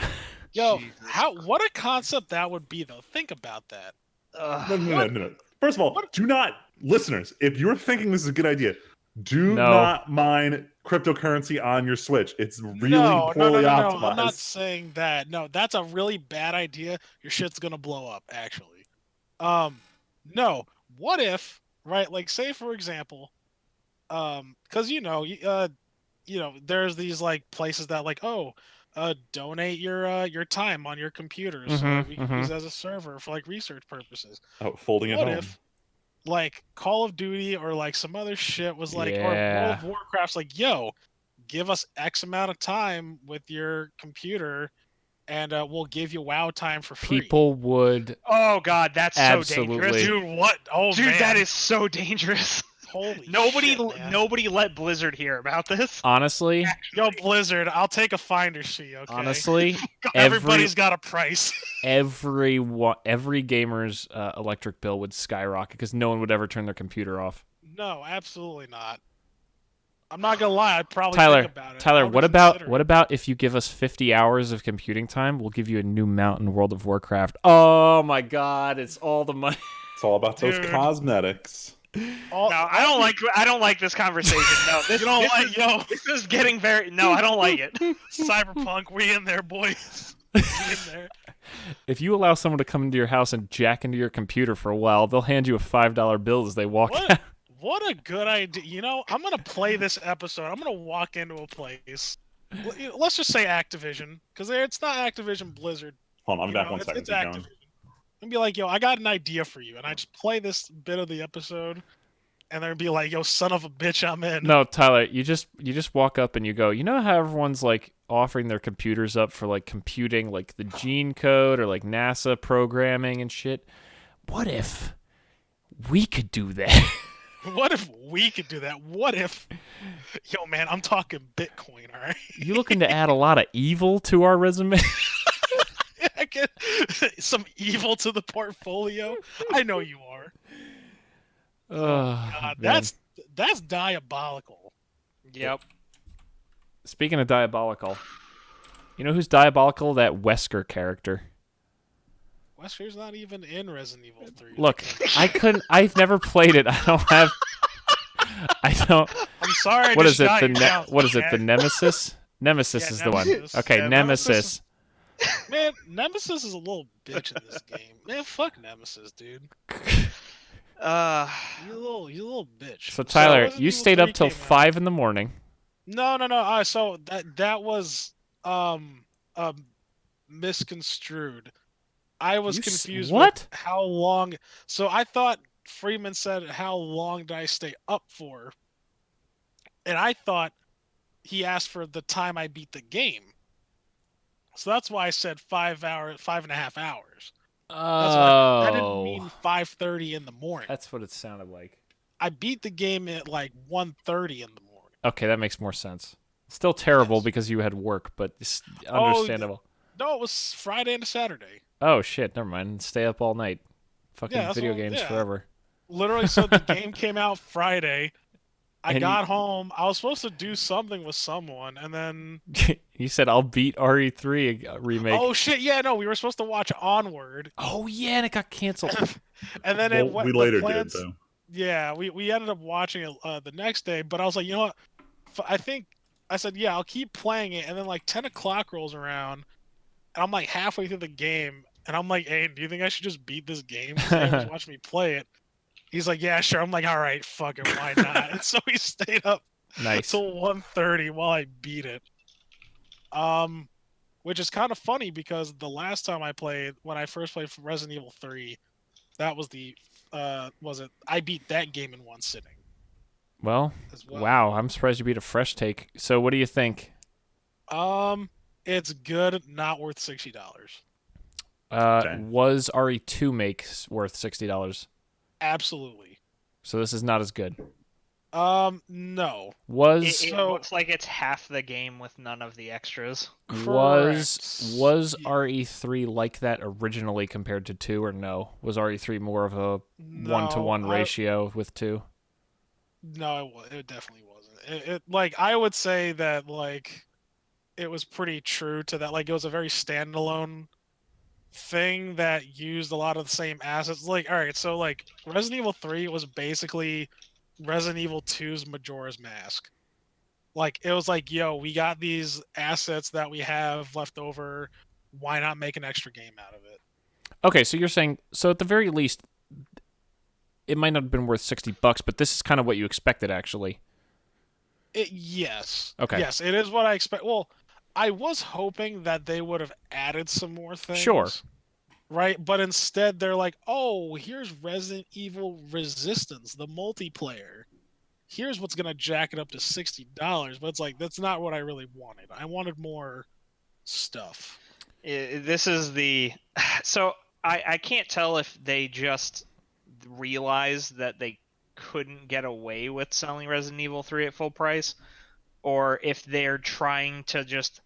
Yo, Jesus. what a concept that would be though. Think about that. No. First of all, do not, listeners, if you're thinking this is a good idea, do No. not mine cryptocurrency on your Switch. It's really No, poorly I'm optimized. not saying that. No, that's a really bad idea. Your shit's gonna blow up, actually. No. What if, right? Like, say for example, because there's these like places that like, donate your time on your computer so that we can use it as a server for like research purposes. Oh, folding at What home. if, like, Call of Duty or like some other shit was like, or Yeah. World of Warcraft's like, yo, give us X amount of time with your computer, and we'll give you WoW time for free. People would. Oh god, that's Absolutely. so dangerous. Dude, what? Oh Dude, man, that is so dangerous. holy Nobody shit, man. nobody let Blizzard hear about this. Honestly, Yo, Blizzard, I'll take a finder's fee. Okay. honestly, Everybody's got a price. every gamer's electric bill would skyrocket because no one would ever turn their computer off. No, absolutely not. I'm not gonna lie. I'd probably Tyler, think about it. Tyler, I would what consider it. about if you give us 50 hours of computing time? We'll give you a new mount in World of Warcraft. Oh my God, it's all the money. It's all about those Dude. cosmetics. All- No, I don't like this conversation. No, this, You don't this like, is, yo, this is getting very. No, I don't like it. Cyberpunk. We in there, boys. We in there. If you allow someone to come into your house and jack into your computer for a while, they'll hand you a $5 bill as they walk What? out. What a good idea. You know, I'm going to play this episode. I'm going to walk into a place. Let's just say Activision, because it's not Activision Blizzard. Hold on, I'm You back know, one it's, second. it's Keep going. Activision. And be like, yo, I got an idea for you. And I just play this bit of the episode, and they'd be like, yo, son of a bitch, I'm in. No, Tyler, you just walk up and you go, you know how everyone's like offering their computers up for like computing like the gene code or like NASA programming and shit? What if we could do that? What if we could do that? What if, yo, man, I'm talking Bitcoin, all right? You looking to add a lot of evil to our resume? I get some evil to the portfolio. I know you are. Oh, God, man. that's diabolical. Yep. Speaking of diabolical, you know who's diabolical? That Wesker character. Wesker's not even in Resident Evil 3. Look, I've never played it. I don't. I'm sorry. What to is it? shut The you down, what is it? The man. Nemesis? Nemesis Yeah, is the one. Nemesis. Okay, Yeah, Nemesis. Man, Nemesis is a little bitch in this game. Man, fuck Nemesis, dude. Uh, You little bitch. So Tyler, Resident you Evil stayed 3 up till came out. 5 in the morning. No. So that was misconstrued. I was confused what? with how long. So I thought Freeman said, "How long did I stay up for?" And I thought he asked for the time I beat the game. So that's why I said 5.5 hours. That's what that didn't mean 5:30 in the morning. That's what it sounded like. I beat the game at like 1:30 in the morning. Okay, that makes more sense. Still terrible Yes. because you had work, but it's Oh, understandable. No, it was Friday into Saturday. Oh shit, never mind. Stay up all night. Fucking Yeah, that's video what- games yeah. forever. Literally, so the game came out Friday. I And got home. I was supposed to do something with someone, and then You said I'll beat RE3 remake. oh shit, yeah, no, we were supposed to watch Onward, Oh, yeah, and it got canceled. and then it Well, went. we the later plans- did, though. Yeah, we ended up watching it the next day, but I was like, you know what? I think I said, yeah, I'll keep playing it, and then like 10 o'clock rolls around, and I'm like halfway through the game, and I'm like, hey, do you think I should just beat this game? Just watch me play it. He's like, yeah, sure. I'm like, all right, fuck it, why not? And so we stayed up Nice. till 1:30 while I beat it. Which is kind of funny because the last time I played, when I first played Resident Evil 3, that was the I beat that game in one sitting. Well, as well. wow, I'm surprised you beat a fresh take. So what do you think? It's good, not worth $60. Okay. Was RE2 makes worth $60? Absolutely. So this is not as good. No. Was It So- looks like it's half the game with none of the extras. was Correct. Yeah. RE3 like that originally compared to 2 or no? Was RE3 more of a 1-to-1 No, ratio with 2? No, it definitely wasn't. Like I would say that like it was pretty true to that. Like it was a very standalone thing that used a lot of the same assets. Like all right, so like Resident Evil 3 was basically Resident Evil 2's Majora's Mask. Like it was like, yo, we got these assets that we have left over. Why not make an extra game out of it? Okay, so you're saying so at the very least it might not have been worth $60, but this is kind of what you expected actually. Yes. Okay. Yes, it is what I expect. Well, I was hoping that they would have added some more things. Sure. Right? But instead they're like, "Oh, here's Resident Evil Resistance, the multiplayer. Here's what's going to jack it up to $60." But it's like that's not what I really wanted. I wanted more stuff. This is the so I can't tell if they just realized that they couldn't get away with selling Resident Evil 3 at full price, or if they're trying to just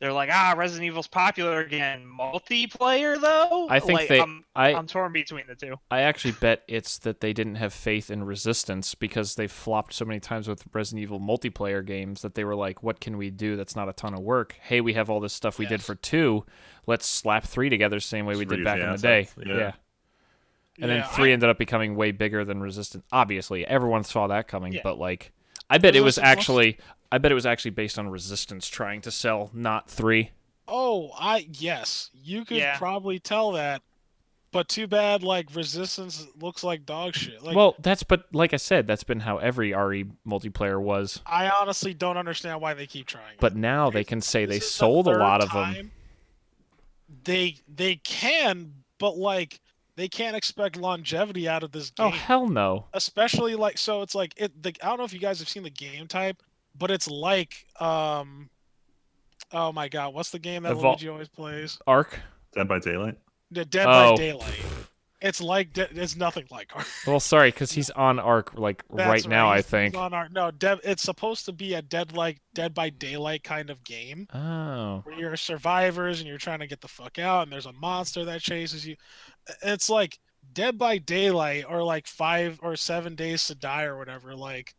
they're like, Resident Evil's popular again. Multiplayer though? I think like, I I'm torn between the two. I actually bet it's that they didn't have faith in Resistance because they flopped so many times with Resident Evil multiplayer games that they were like, what can we do that's not a ton of work? Hey, we have all this stuff we did for 2. Let's slap 3 together the same way we Just did reuse back the in the day. assets, yeah. And then 3 ended up becoming way bigger than Resistance. Obviously, everyone saw that coming, but like I bet it was actually based on Resistance trying to sell, not 3. Oh, yes. You could probably tell that. But too bad like Resistance looks like dog shit. Like Well, but like I said, that's been how every RE multiplayer was. I honestly don't understand why they keep trying. But now they can say they This is the sold a third lot of time them. They can, but like they can't expect longevity out of this game. Oh hell no! Especially like so, it's like I don't know if you guys have seen the game type, but it's like oh my god, what's the game that Luigi always plays? Ark. Dead by Daylight. The Dead by Daylight. It's like it's nothing like Ark. Well, sorry, because he's on Ark like right now. I think. He's on Ark. No, it's supposed to be a Dead by Daylight kind of game. Oh. Where you're survivors and you're trying to get the fuck out, and there's a monster that chases you. It's like Dead by Daylight or like 5 or 7 Days to Die or whatever. Like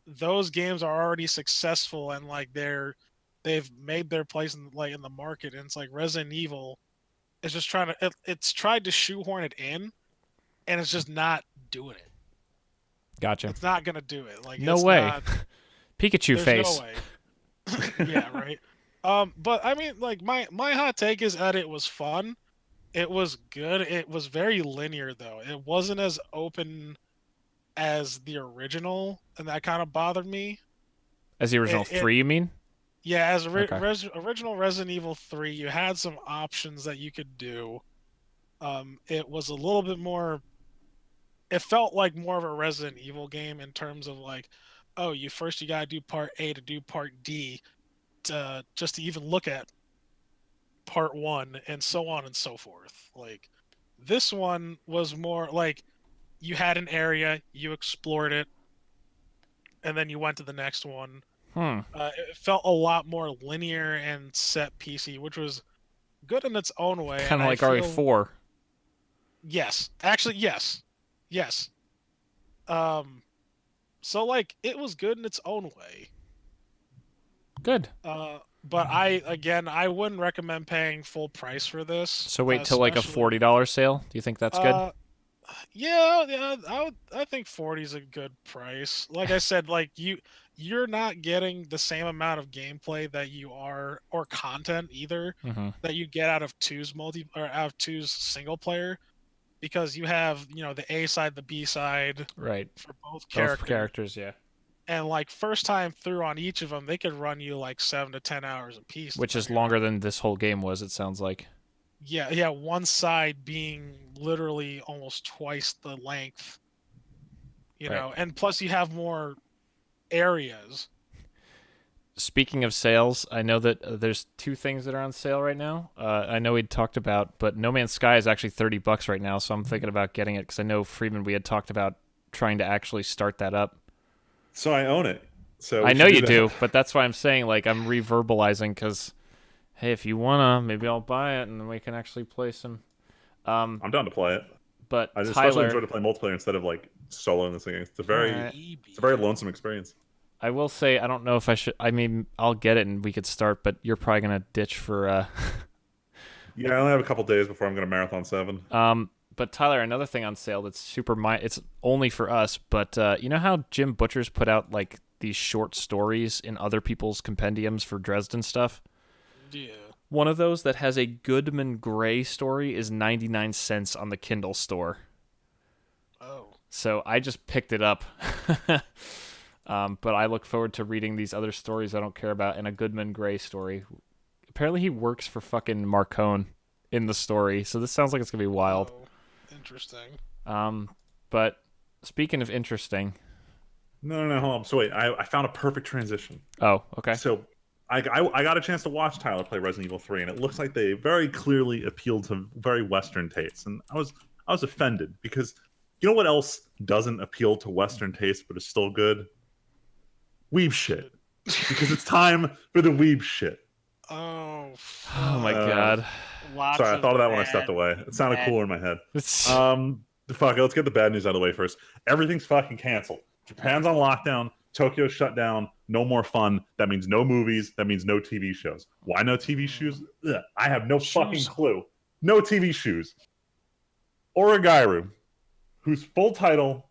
those games are already successful and like they've made their place in the market. And it's like Resident Evil is just it's tried to shoehorn it in, and it's just not doing it. Gotcha. It's not gonna do it. Like no it's way. Not, Pikachu face. No way. Yeah, right. But I mean, like my hot take is that it was fun. It was good. It was very linear though. It wasn't as open as the original, and that kind of bothered me. As the original 3, you mean? Yeah, as original Resident Evil 3, you had some options that you could do. It was a little bit more. It felt like more of a Resident Evil game in terms of like, oh, you gotta do part A to do part D, just to even look at part 1, and so on and so forth. Like, this one was more like you had an area, you explored it, and then you went to the next one. It felt a lot more linear and set piecey, which was good in its own way. Kind of like RE4. Yes, actually, yes. So like it was good in its own way. Good. But I wouldn't recommend paying full price for this. So wait till like a $40 sale. Do you think that's good? Yeah, I think 40 is a good price. Like I said, like you're not getting the same amount of gameplay that you are, or content either, that you get out of 2's single player, because you have the A side, the B side, right, for both characters, yeah. And like first time through on each of them, they could run you like 7 to 10 hours a piece, which is longer than this whole game was. It sounds like. Yeah, one side being literally almost twice the length you Right. know, and plus you have more areas. Speaking of sales, I know that there's 2 things that are on sale right now. I know we'd talked about, but No Man's Sky is actually $30 right now, so I'm thinking about getting it because I know Freeman, we had talked about trying to actually start that up. So I own it. So we I know should you that. do, but that's why I'm saying, like, I'm reverbalizing because, hey, if you wanna, maybe I'll buy it and then we can actually play some. I'm down to play it. But I especially enjoy Tyler, to play multiplayer instead of like solo in this thing. It's a Alright. very lonesome experience. I will say I don't know if I should. I mean, I'll get it and we could start, but you're probably gonna ditch for. Yeah, I only have a couple days before I'm gonna marathon 7. But Tyler, another thing on sale that's it's only for us. But you know how Jim Butcher's put out like these short stories in other people's compendiums for Dresden stuff. Yeah. One of those that has a Goodman Gray story is 99 cents on the Kindle store. Oh. So I just picked it up. But I look forward to reading these other stories I don't care about and a Goodman Gray story. Apparently he works for fucking Marcone in the story, so this sounds like it's going to be wild. Oh, interesting. But speaking of interesting... No, hold on. So wait, I found a perfect transition. Oh, okay. So I got a chance to watch Tyler play Resident Evil 3, and it looks like they very clearly appealed to very Western tastes. And I was offended because you know what else doesn't appeal to Western tastes but is still good? Weeb shit. Because it's time for the Weeb shit. Oh. Oh my god. Lots Sorry, I of thought of that when I bad- stepped away. It sounded bad- cooler in my head. It's... Fuck it, let's get the bad news out of the way first. Everything's fucking canceled. Japan's on lockdown. Tokyo's shut down. No more fun. That means no movies. That means no TV shows. Why no TV shows? Ugh, I have no fucking clue. No TV shows. Origairu, whose full title,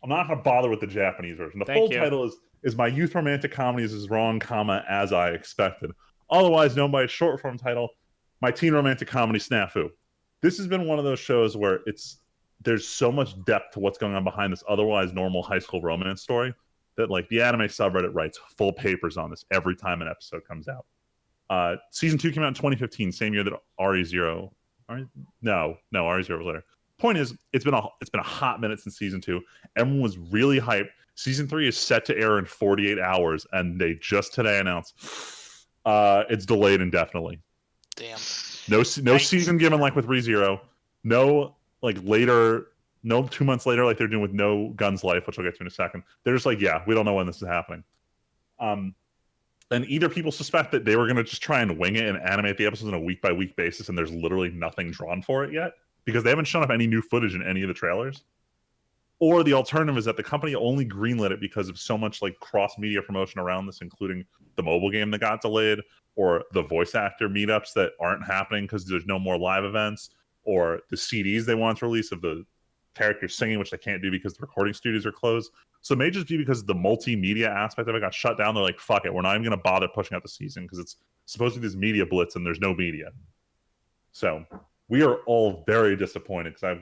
I'm not going to bother with the Japanese version. The full title is My Youth Romantic Comedies is Wrong, as I expected. Otherwise known by its short form title, My Teen Romantic Comedy Snafu. This has been one of those shows where there's so much depth to what's going on behind this otherwise normal high school romance story that like the anime subreddit writes full papers on this every time an episode comes out. Season 2 came out in 2015, same year that RE0. No, RE0 was later. Point is, it's been a hot minute since season 2. Everyone was really hyped. Season 3 is set to air in 48 hours, and they just today announced it's delayed indefinitely. Damn. No season given like with ReZero. No like later. No 2 months later like they're doing with No Guns Life, which I'll get to in a second. They're just like, yeah, we don't know when this is happening. And either people suspect that they were going to just try and wing it and animate the episodes on a week-by-week basis, and there's literally nothing drawn for it yet because they haven't shown up any new footage in any of the trailers. Or the alternative is that the company only greenlit it because of so much like cross-media promotion around this, including the mobile game that got delayed, or the voice actor meetups that aren't happening because there's no more live events, or the CDs they want to release of the characters singing, which they can't do because the recording studios are closed. So it may just be because the multimedia aspect of it got shut down. They're like, fuck it, we're not even going to bother pushing out the season because it's supposed to be this media blitz and there's no media. So we are all very disappointed because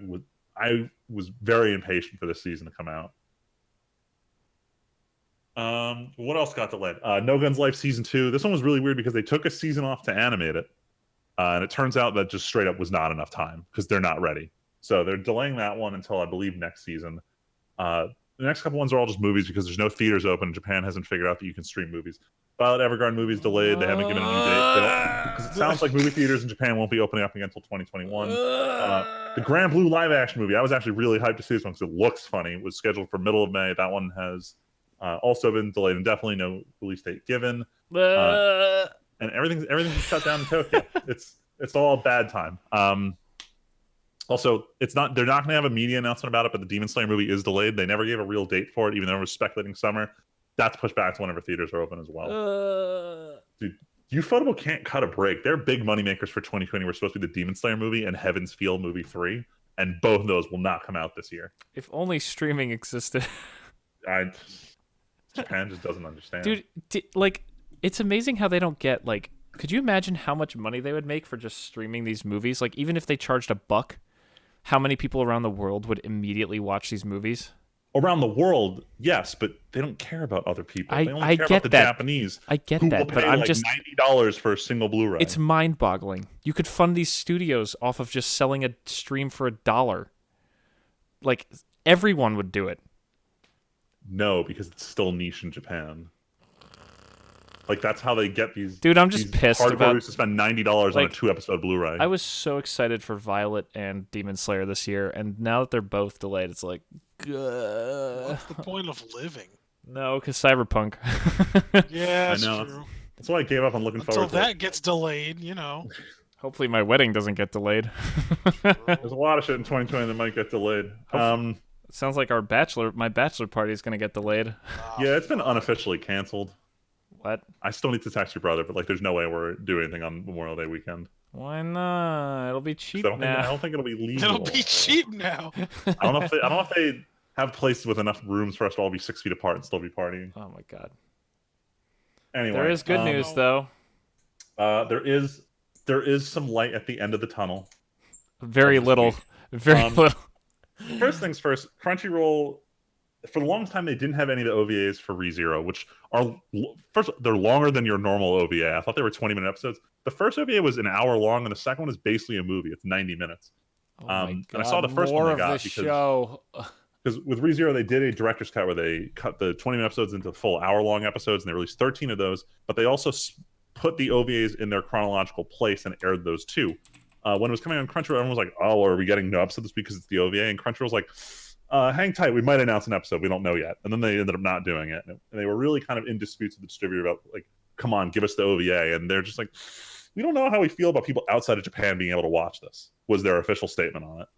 I was very impatient for this season to come out. What else got delayed? No Guns Life Season 2. This one was really weird because they took a season off to animate it. And it turns out that just straight up was not enough time because they're not ready. So they're delaying that one until I believe next season. The next couple ones are all just movies because there's no theaters open. Japan hasn't figured out that you can stream movies. Violet Evergarden movie's delayed. They haven't given a new date because it sounds like movie theaters in Japan won't be opening up again until 2021. The Grand Blue live action movie, I was actually really hyped to see this one because it looks funny. It was scheduled for middle of May. That one has also been delayed indefinitely. No release date given. And everything's shut down in Tokyo. It's all a bad time. Also, they're not going to have a media announcement about it, but the Demon Slayer movie is delayed. They never gave a real date for it, even though it was speculating summer. That's pushed back to whenever theaters are open as well. Dude, Ufotable can't cut a break. Their big moneymakers for 2020 were supposed to be the Demon Slayer movie and Heaven's Feel movie 3, and both of those will not come out this year. If only streaming existed. Japan just doesn't understand. Dude, like, it's amazing how they don't get, like, could you imagine how much money they would make for just streaming these movies? Like, even if they charged $1, how many people around the world would immediately watch these movies? Around the world, yes, but they don't care about other people. They only care about the Japanese. I get who that, will pay but I'm like just $90 for a single Blu-ray. It's mind-boggling. You could fund these studios off of just selling a stream for $1. Like, everyone would do it. No, because it's still niche in Japan. Like that's how they get these. Dude, I'm just these pissed hardcore about. dudes to spend $90 on a like, 2-episode Blu-ray. I was so excited for Violet and Demon Slayer this year, and now that they're both delayed, it's like, What's the point of living? no, because Cyberpunk. Yeah, I that's know. true. That's why I gave up on looking Until forward to that it. gets delayed, you know. Hopefully, my wedding doesn't get delayed. There's a lot of shit in 2020 that might get delayed. It sounds like my bachelor party is gonna get delayed. Yeah, it's been unofficially canceled. What? I still need to text your brother, but like, there's no way we're doing anything on Memorial Day weekend. Why not? It'll be cheap I now. don't think it'll be legal. It'll be cheap now. I don't know if they have places with enough rooms for us to all be 6 feet apart and still be partying. Oh my god. Anyway, There is good news though. There is some light at the end of the tunnel. Very this little. week. Very little. First things first, Crunchyroll, for the longest time, they didn't have any of the OVAs for ReZero, which are, first, they're longer than your normal OVA. I thought they were 20-minute episodes. The first OVA was an hour long, and the second one is basically a movie. It's 90 minutes. Oh my god. And I saw the first More one of they got the show. because with ReZero, they did a director's cut where they cut the 20-minute episodes into full hour-long episodes, and they released 13 of those, but they also put the OVAs in their chronological place and aired those too. When it was coming on Crunchyroll, everyone was like, oh, are we getting no episode this week because it's the OVA? And Crunchyroll was like, hang tight, we might announce an episode, we don't know yet. And then they ended up not doing it. And they were really kind of in disputes with the distributor about, like, come on, give us the OVA. And they're just like, we don't know how we feel about people outside of Japan being able to watch this, was their official statement on it.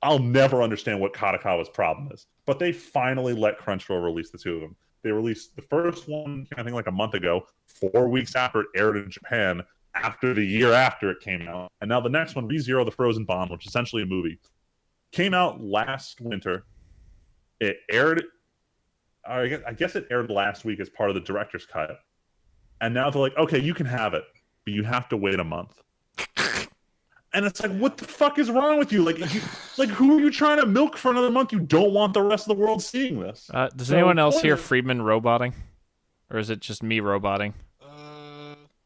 I'll never understand what Kadokawa's problem is. But they finally let Crunchyroll release the two of them. They released the first one, I think like a month ago, 4 weeks after it aired in Japan, after the year after it came out. And now the next one, ReZero the Frozen Bond, which is essentially a movie, came out last winter. It aired, I guess it aired last week as part of the director's cut. And now they're like, okay, you can have it, but you have to wait a month. And it's like, what the fuck is wrong with you? Like, who are you trying to milk for another month? You don't want the rest of the world seeing this. Does anyone else hear Friedman roboting? Or is it just me roboting?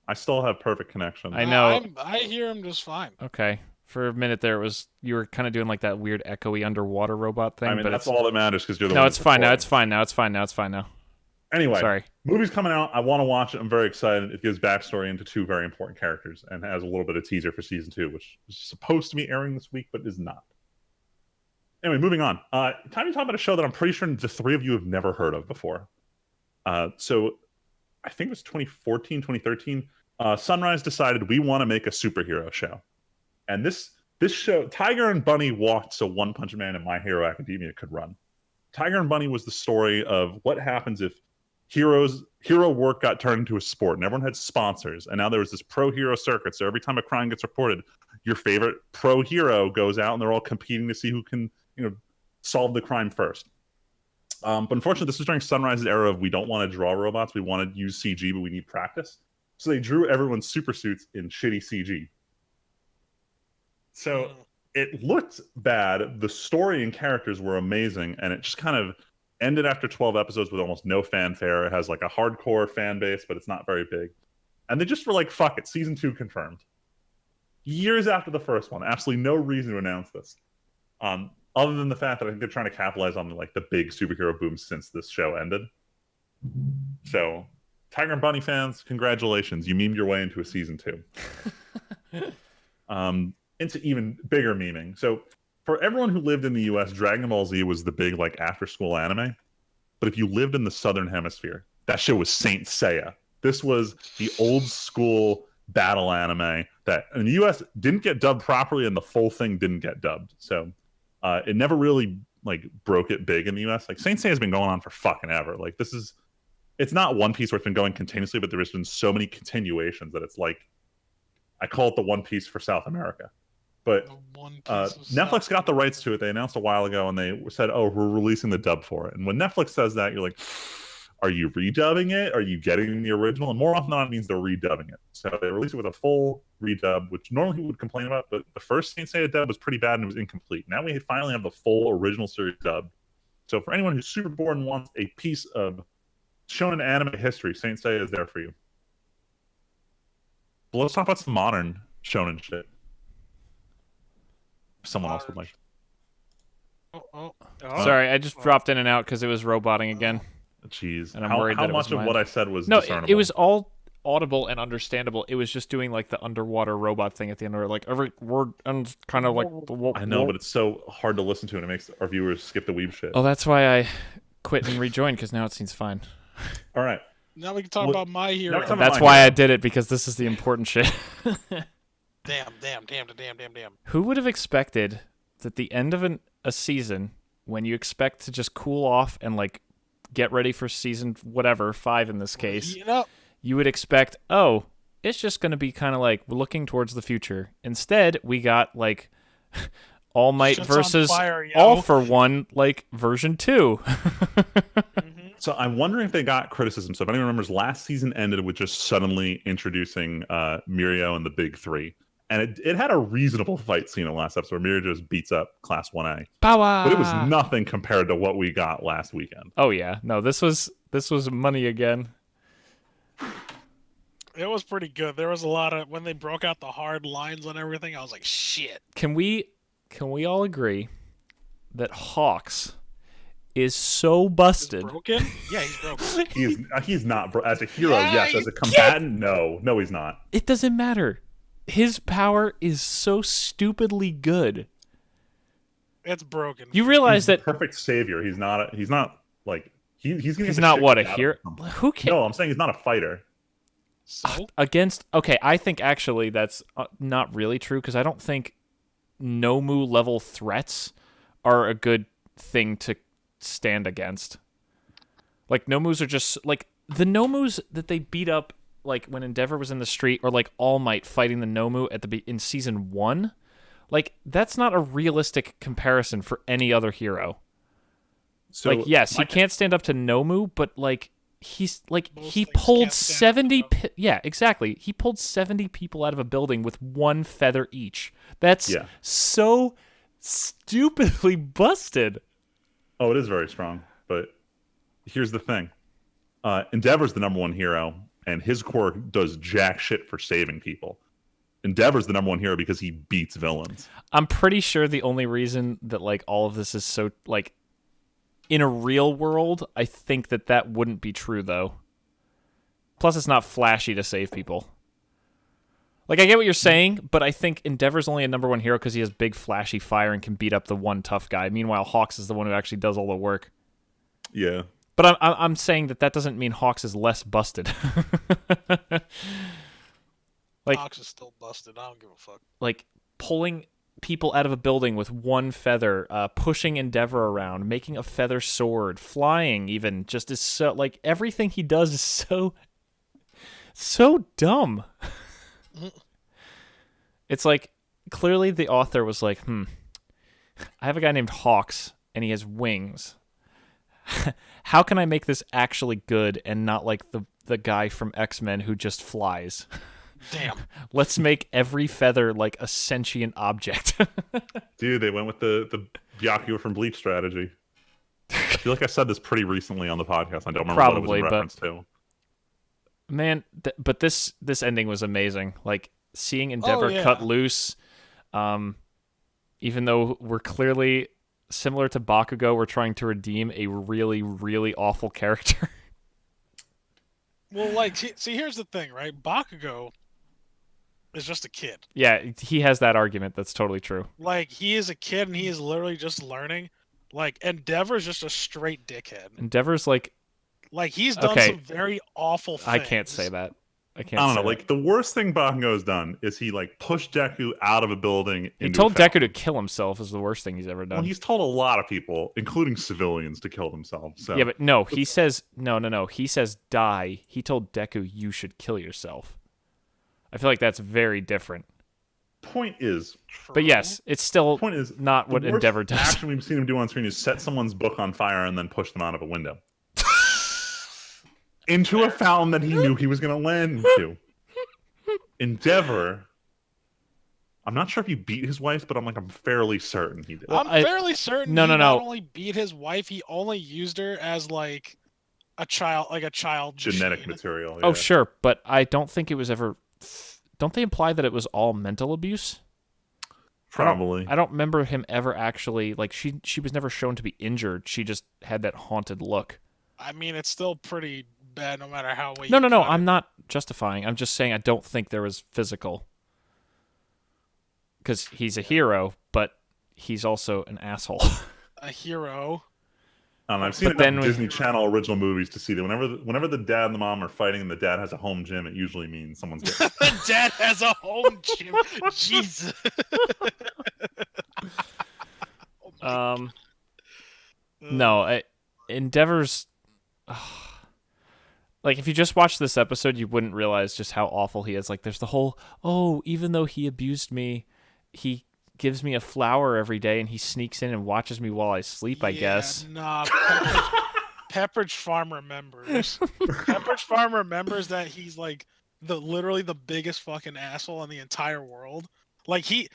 I still have perfect connection. I know. I hear him just fine. Okay. For a minute there, you were kind of doing like that weird echoey underwater robot thing. I mean, but that's all that matters because you're the No, one it's fine now. It's fine now. It's fine now. It's fine now. Anyway, sorry. Movie's coming out. I want to watch it. I'm very excited. It gives backstory into 2 very important characters and has a little bit of teaser for season 2, which is supposed to be airing this week, but is not. Anyway, moving on. Time to talk about a show that I'm pretty sure the 3 of you have never heard of before. So I think it was 2014, 2013. Sunrise decided we want to make a superhero show. And this show, Tiger and Bunny walked so One Punch Man and My Hero Academia could run. Tiger and Bunny was the story of what happens if hero work got turned into a sport, and everyone had sponsors, and now there was this pro hero circuit. So every time a crime gets reported, your favorite pro hero goes out, and they're all competing to see who can, solve the crime first. But unfortunately, this was during Sunrise's era of we don't want to draw robots, we want to use CG, but we need practice. So they drew everyone's super suits in shitty CG. So it looked bad. The story and characters were amazing, and it just kind of ended after 12 episodes with almost no fanfare. It has like a hardcore fan base, but it's not very big. And they just were like, fuck it, season 2 confirmed. Years after the first one, absolutely no reason to announce this. Other than the fact that I think they're trying to capitalize on like the big superhero boom since this show ended. So, Tiger and Bunny fans, congratulations. You memed your way into a season 2. Into even bigger memeing. So, for everyone who lived in the US, Dragon Ball Z was the big like after school anime. But if you lived in the Southern Hemisphere, that shit was Saint Seiya. This was the old school battle anime that in the US didn't get dubbed properly, and the full thing didn't get dubbed. So it never really like broke it big in the US. Like Saint Seiya has been going on for fucking ever. Like it's not One Piece where it's been going continuously, but there's been so many continuations that it's like, I call it the One Piece for South America. But Netflix got the rights to it. They announced a while ago, and they said, oh, we're releasing the dub for it. And when Netflix says that, you're like, are you redubbing it? Are you getting the original? And more often than not, it means they're redubbing it. So they released it with a full redub, which normally people would complain about, but the first Saint Seiya dub was pretty bad and it was incomplete. Now we finally have the full original series dub. So for anyone who's super bored and wants a piece of shonen anime history, Saint Seiya is there for you. But let's talk about some modern shonen shit. Someone else would like. Oh. Sorry, I just dropped in and out because it was roboting again. Jeez. And I'm worried how that it was much of mine. what I said was No, discernible? it was all audible and understandable. It was just doing like the underwater robot thing at the end where like every word and kind of like I know, but it's so hard to listen to, and it makes our viewers skip the weeb shit. Oh, that's why I quit and rejoined because now it seems fine. All right. Now we can talk about my hero. Now we can That's My why hero. I did it, because this is the important shit. Damn. Who would have expected that the end of a season, when you expect to just cool off and like get ready for season whatever, 5 in this case, you would expect, oh, it's just going to be kind of like looking towards the future. Instead, we got like All Might Shit's versus on fire, yo. All for One, like version 2. So I'm wondering if they got criticism. So if anyone remembers, last season ended with just suddenly introducing Mirio and the Big Three. And it had a reasonable fight scene in the last episode where Mirio just beats up Class 1A. Power! But it was nothing compared to what we got last weekend. Oh yeah, no, this was money again. It was pretty good. There was a lot of, when they broke out the hard lines on everything, I was like, shit. Can we all agree that Hawks is so busted? Broken? Yeah, he's broken. He's not as a hero. Yeah, yes, as a combatant, no, he's not. It doesn't matter. His power is so stupidly good. It's broken. You realize He's that the perfect savior. He's not like he's gonna. he's get the not shit what, a kicked out of hero? him. Who can No, I'm saying he's not a fighter. So? against? Okay, I think actually that's not really true, because I don't think Nomu level threats are a good thing to stand against. Like Nomus are just like the Nomus that they beat up, like when Endeavor was in the street, or like All Might fighting the Nomu in season 1. Like that's not a realistic comparison for any other hero. So like yes, he can't stand up to Nomu, but like he's like Most he things pulled can't stand up to 70 Nomu. yeah, exactly. He pulled 70 people out of a building with one feather each. That's so stupidly busted. Oh, it is very strong. But here's the thing. Endeavor's the number 1 hero, and his core does jack shit for saving people. Endeavor's the number 1 hero because he beats villains. I'm pretty sure the only reason that like all of this is so like in a real world, I think that wouldn't be true though. Plus it's not flashy to save people. Like I get what you're saying, but I think Endeavor's only a number 1 hero because he has big flashy fire and can beat up the one tough guy. Meanwhile, Hawks is the one who actually does all the work. Yeah. But I'm saying that doesn't mean Hawks is less busted. Like Ox is still busted. I don't give a fuck. like pulling people out of a building with one feather, pushing Endeavor around, making a feather sword, flying even, just is so like everything he does is so dumb. It's like clearly the author was like, I have a guy named Hawks and he has wings. How can I make this actually good and not like the guy from X-Men who just flies? Damn. Let's make every feather like a sentient object. Dude, they went with the Byakuya from Bleach strategy. I feel like I said this pretty recently on the podcast. I don't remember Probably, what it was in but reference to. man, but this ending was amazing. Like seeing Endeavor yeah. cut loose, even though we're clearly similar to Bakugo, we're trying to redeem a really, really awful character. Well, like, see, here's the thing, right? Bakugo is just a kid. Yeah, he has that argument. That's totally true. Like, he is a kid and he is literally just learning. Like, Endeavor's just a straight dickhead. Endeavor's like, he's done Okay. some very awful things. I can't say that. I can't. I don't know. say Like that. the worst thing Bakugo has done is he like pushed Deku out of a building. He into told a fountain. Deku to kill himself is the worst thing he's ever done. Well, he's told a lot of people, including civilians, to kill themselves. So Yeah, but no, he says no. He says die. He told Deku you should kill yourself. I feel like that's very different. point is, True. But yes, it's still point is not the what worst Endeavor does. action we've seen him do on screen is set someone's book on fire and then push them out of a window into a fountain that he knew he was going to land into. Endeavor, I'm not sure if he beat his wife, but I'm fairly certain he did. I'm fairly certain No, he no, not no. only beat his wife, he only used her as like a child Genetic machine. material. Oh yeah. sure, but I don't think it was ever. Don't they imply that it was all mental abuse? Probably. I don't remember him ever actually like she was never shown to be injured. She just had that haunted look. I mean, it's still pretty bad no matter how way No, you no, no. cut I'm it. not justifying. I'm just saying I don't think there was physical. Because he's a hero, but he's also an asshole. A hero. I've seen But then enough we- Disney Channel original movies to see that whenever the dad and the mom are fighting and the dad has a home gym, it usually means someone's getting. The dad has a home gym. Jesus. No, Endeavor's. Like, if you just watched this episode, you wouldn't realize just how awful he is. Like, there's the whole, even though he abused me, he gives me a flower every day and he sneaks in and watches me while I sleep, I guess. Nah, Pepperidge Farm remembers. Pepperidge Farm remembers that he's like literally the biggest fucking asshole in the entire world. He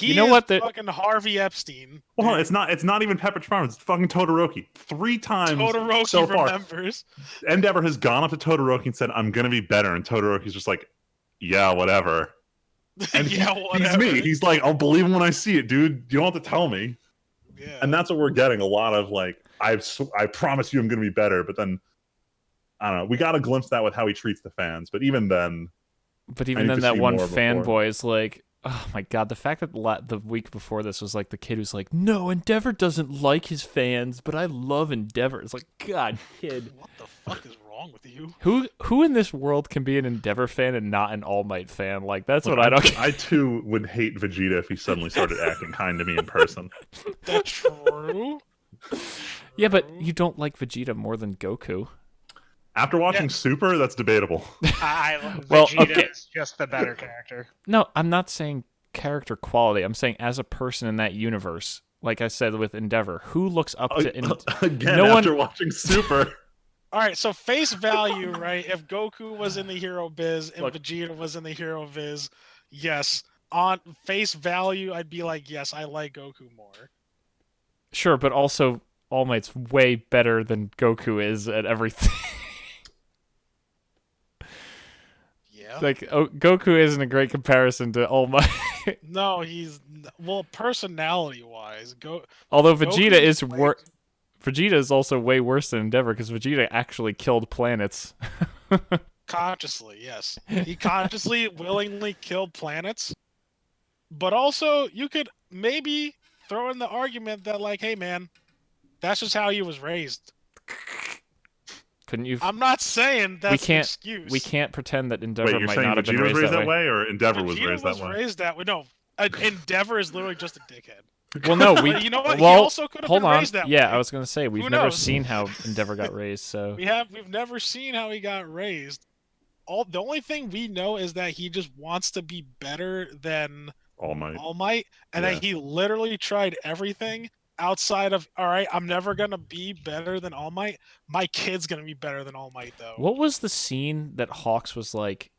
You know is what, fucking Harvey Epstein. Well, it's not even Pepperidge Farm. It's fucking Todoroki. 3 times Todoroki so far. remembers. Endeavor has gone up to Todoroki and said, "I'm gonna be better," and Todoroki's just like, "Yeah, whatever." And Yeah, he's whatever. me. He's like, "I'll believe him when I see it, dude. You don't have to tell me." Yeah. And that's what we're getting. A lot of like, I promise you, I'm gonna be better. But then, I don't know. We got a glimpse of that with how he treats the fans. But even then, But I even need then, to that see one more before. fanboy is like, oh my god, the fact that the week before this was like the kid who's like, no, Endeavor doesn't like his fans, but I love Endeavor. It's like, God, kid. What the fuck is wrong with you? Who in this world can be an Endeavor fan and not an All Might fan? Like, that's look, what I don't I too would hate Vegeta if he suddenly started acting kind to me in person. That's true. Yeah, but you don't like Vegeta more than Goku. After watching Yeah. Super, that's debatable. Well, Vegeta okay. is just the better character. No, I'm not saying character quality. I'm saying as a person in that universe, like I said with Endeavor, who looks up to... Again, No after watching Super. All right, so face value, right? If Goku was in the hero biz and Look. Vegeta was in the hero viz, yes. On face value, I'd be like, yes, I like Goku more. Sure, but also All Might's way better than Goku is at everything. Yeah. Like, Goku isn't a great comparison to All Might. No, personality-wise, Although Vegeta Goku's is way- Vegeta is also way worse than Endeavor because Vegeta actually killed planets. consciously, yes. He consciously, willingly killed planets. But also, you could maybe throw in the argument that, like, hey, man, that's just how he was raised. Couldn't you? I'm not saying that's an can't- excuse. We can't pretend that Endeavor Wait, you're might saying not have been Vegeta was raised that way. or Endeavor was Vegeta raised that way? raised that way. No, Endeavor is literally just a dickhead. Well, no, we. But you know what? Well, he also could have hold been on. raised that Yeah, way. I was gonna say we've Who never knows? seen how Endeavor got raised. So We've never seen how he got raised. The only thing we know is that he just wants to be better than All Might. All Might, and Yeah. that he literally tried everything outside of, all right, I'm never gonna be better than All Might. My kid's gonna be better than All Might, though. what was the scene that Hawks was like?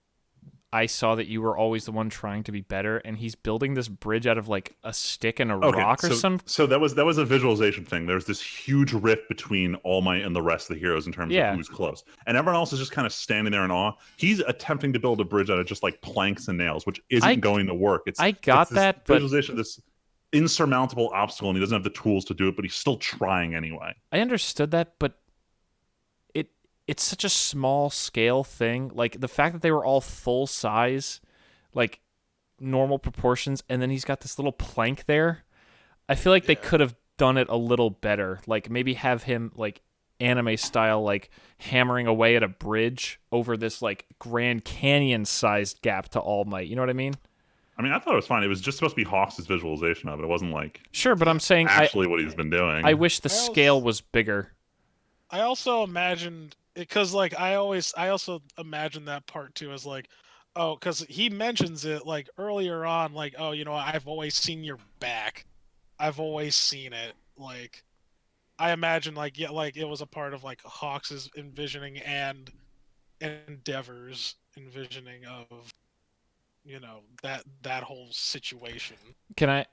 I saw that you were always the one trying to be better, and he's building this bridge out of like a stick and a rock or some. So that was a visualization thing. There's this huge rift between All Might and the rest of the heroes in terms Yeah. of who's close, and everyone else is just kind of standing there in awe. He's attempting to build a bridge out of just like planks and nails, which isn't going to work. I got it's this that, but visualization, this insurmountable obstacle, and he doesn't have the tools to do it, but he's still trying anyway. I understood that, but it's such a small scale thing. Like the fact that they were all full size, like normal proportions, and then he's got this little plank there. I feel like they Yeah. could have done it a little better. Like maybe have him like anime style, like hammering away at a bridge over this like Grand Canyon sized gap to All Might. You know what I mean? I mean, I thought it was fine. It was just supposed to be Hawks' visualization of it. It wasn't like Sure, but I'm saying actually what he's been doing. I wish the I also- scale was bigger. I also imagined, because like I also imagined that part too as like, oh, because he mentions it like earlier on, like, oh, I've always seen your back, I've always seen it. Like, I imagine like, yeah, like it was a part of like Hawks' envisioning and Endeavor's envisioning of, that whole situation. Can I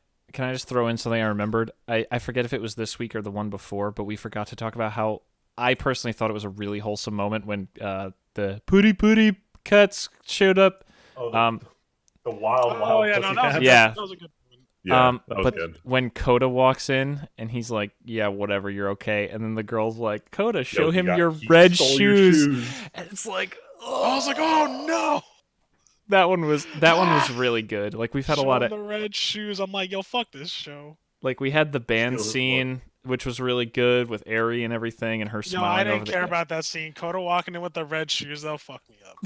just throw in something I remembered? I forget if it was this week or the one before, but we forgot to talk about how I personally thought it was a really wholesome moment when the pooty cuts showed up. Oh, Um, the wild Oh yeah, no, pussycat. Yeah. that was a good one. Yeah, that was but good. when Coda walks in and he's like, "Yeah, whatever, you're okay," and then the girl's like, "Coda, show him your He red stole your shoes," shoes. and it's like, I was like, oh no. that one was really good. Like we've had a Show lot him of the red shoes. I'm like, yo, fuck this show. like we had the band Steals his scene, which was really good with Eri and everything, and her Yo, smiling I didn't over care the. about that scene. Coda walking in with the red shoes, though, fuck me up.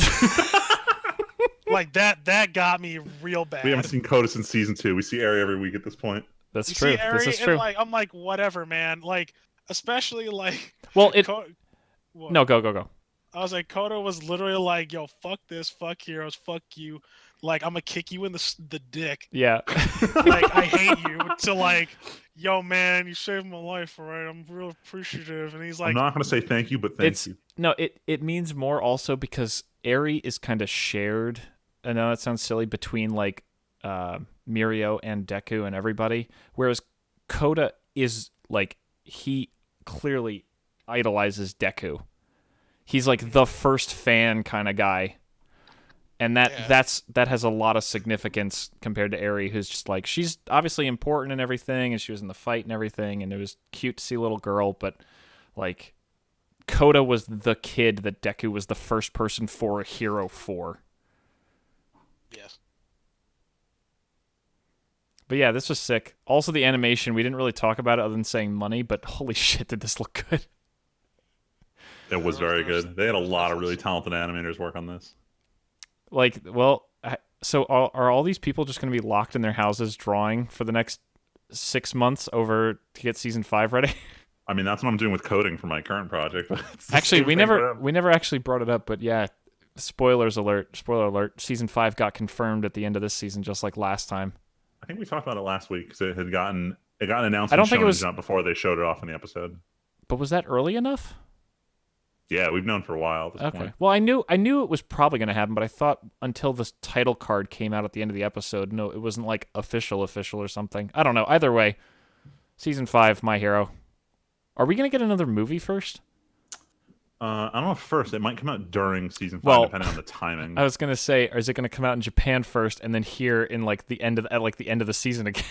Like that got me real bad. We haven't seen Coda since season 2. We see Eri every week at this point. That's You true. see Eri, This is and true. like I'm like, whatever, man. Like, especially like Well, it. What? No, go. I was like, Kodo was literally like, yo, fuck this, fuck heroes, fuck you. Like, I'm gonna kick you in the dick. Yeah. Like, I hate you. To like, yo, man, you saved my life, alright? I'm real appreciative. And he's like, I'm not going to say thank you, but thank you. No, it means more also because Eri is kind of shared. I know it sounds silly between like Mirio and Deku and everybody, whereas Koda is like he clearly idolizes Deku. He's like the first fan kind of guy. And that has a lot of significance compared to Eri, who's just like, she's obviously important and everything, and she was in the fight and everything, and it was cute to see a little girl, but like Koda was the kid that Deku was the first person for a hero for. yes. But yeah, this was sick. Also the animation, we didn't really talk about it other than saying money, but holy shit, did this look good. It was very good. They had a lot of really talented animators work on this. Like, well, so are all these people just going to be locked in their houses drawing for the next 6 months over to get season 5 ready? I mean, that's what I'm doing with coding for my current project. Actually, we never actually brought it up, but yeah, spoiler alert, season 5 got confirmed at the end of this season, just like last time. I think we talked about it last week because it got announced. I don't think it was before they showed it off in the episode. But was that early enough? Yeah, we've known for a while at this point. Well, I knew it was probably going to happen, but I thought until this title card came out at the end of the episode, no, it wasn't like official or something. I don't know. Either way, season 5, My Hero. Are we going to get another movie first? I don't know if first. It might come out during season 5, depending on the timing. I was going to say, is it going to come out in Japan first and then here in like the end of the season again?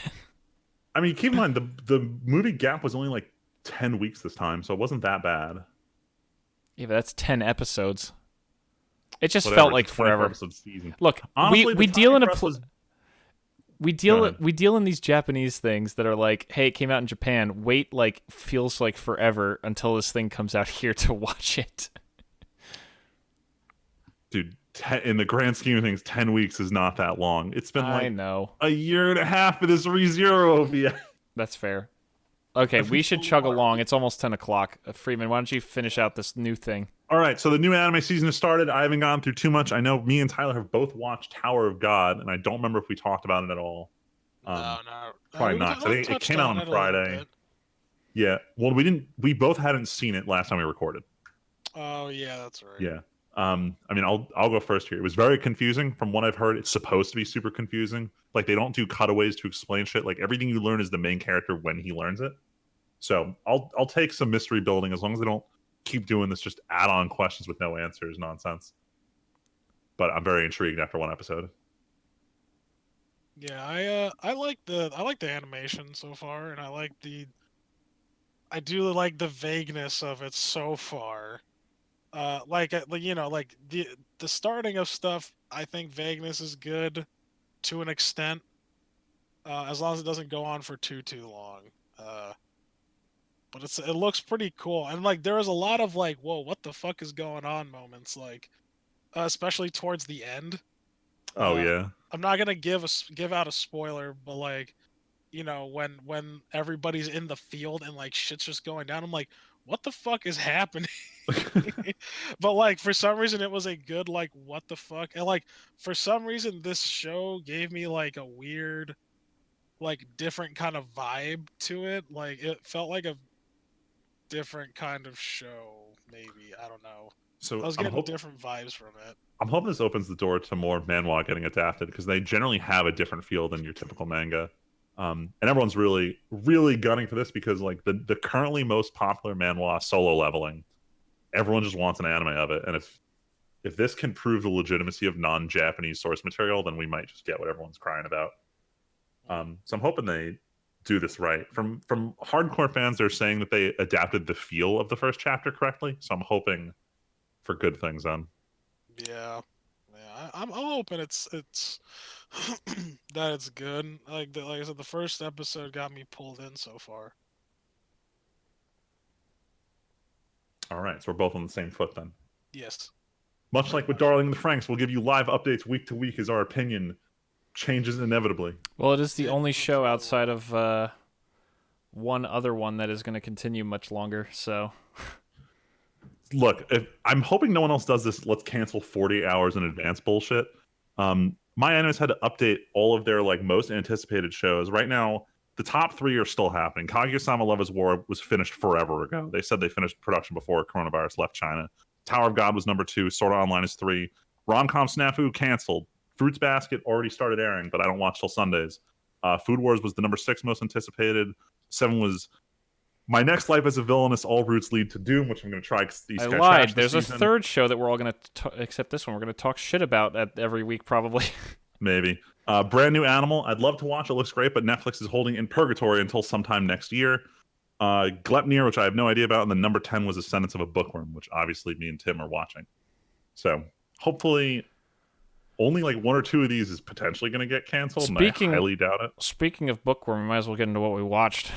I mean, keep in mind the movie gap was only like 10 weeks this time, so it wasn't that bad. Yeah, but that's 10 episodes. It just Whatever, felt like forever. Look, honestly, we deal in we Go deal in these Japanese things that are like, hey, it came out in Japan. Wait, like feels like forever until this thing comes out here to watch it. Dude, in the grand scheme of things, 10 weeks is not that long. It's been like I know. a year and a half of this RE0 OVA. That's fair. Okay, we should chug along. It's almost 10 o'clock. Freeman, why don't you finish out this new thing? All right, so the new anime season has started. I haven't gone through too much. I know me and Tyler have both watched Tower of God, and I don't remember if we talked about it at all. No. Probably not. I think it came out on Friday. Yeah. Well, we both hadn't seen it last time we recorded. Oh yeah, that's right. Yeah. I mean, I'll go first here. It was very confusing. From what I've heard, it's supposed to be super confusing. Like, they don't do cutaways to explain shit. Like, everything you learn is the main character when he learns it. So I'll take some mystery building as long as they don't keep doing this just add-on questions with no answers nonsense. But I'm very intrigued after one episode. Yeah, I like the animation so far, and I do like the vagueness of it so far. Like the starting of stuff, I think vagueness is good to an extent, as long as it doesn't go on for too long. But it looks pretty cool, and like there was a lot of like, whoa, what the fuck is going on moments, like especially towards the end. Oh yeah. I'm not gonna give out a spoiler, but like, when everybody's in the field and like shit's just going down, I'm like, what the fuck is happening? But like for some reason it was a good like what the fuck, and like for some reason this show gave me like a weird, like different kind of vibe to it. Like it felt like a different kind of show, maybe. I don't know. So I was getting different vibes from it. I'm hoping this opens the door to more manhwa getting adapted, because they generally have a different feel than your typical manga. And everyone's really, really gunning for this because like the currently most popular manhwa, Solo Leveling, everyone just wants an anime of it. And if this can prove the legitimacy of non-Japanese source material, then we might just get what everyone's crying about. So I'm hoping they do this right. From hardcore fans, they're saying that they adapted the feel of the first chapter correctly. So I'm hoping for good things on. Yeah, yeah. I'm hoping it's that it's good. Like I said, the first episode got me pulled in so far. All right, so we're both on the same foot then. Yes. Much like with Darling in the Franks, we'll give you live updates week to week as our opinion changes inevitably. Well, it is the Yeah, only that's show really outside of one other one that is going to continue much longer. So Look, I'm hoping no one else does this. Let's cancel 48 hours in advance bullshit. My animes had to update all of their like most anticipated shows. Right now, the top 3 are still happening. Kaguya-sama: Love is War was finished forever ago. They said they finished production before coronavirus left China. Tower of God was number 2. Sword Art Online is 3. Rom-com Snafu canceled. Fruits Basket already started airing, but I don't watch till Sundays. Food Wars was the number 6 most anticipated. 7 was My Next Life as a Villainous. All routes lead to Doom, which I'm going to try. I lied. There's a third show that we're all going to, except this one, we're going to talk shit about every week probably. Maybe. Brand New Animal. I'd love to watch. It looks great, but Netflix is holding in purgatory until sometime next year. Glepnir, which I have no idea about, and the number 10 was Ascendance of a Bookworm, which obviously me and Tim are watching. So hopefully only like 1 or 2 of these is potentially going to get canceled, and I highly doubt it. Speaking of Bookworm, we might as well get into what we watched.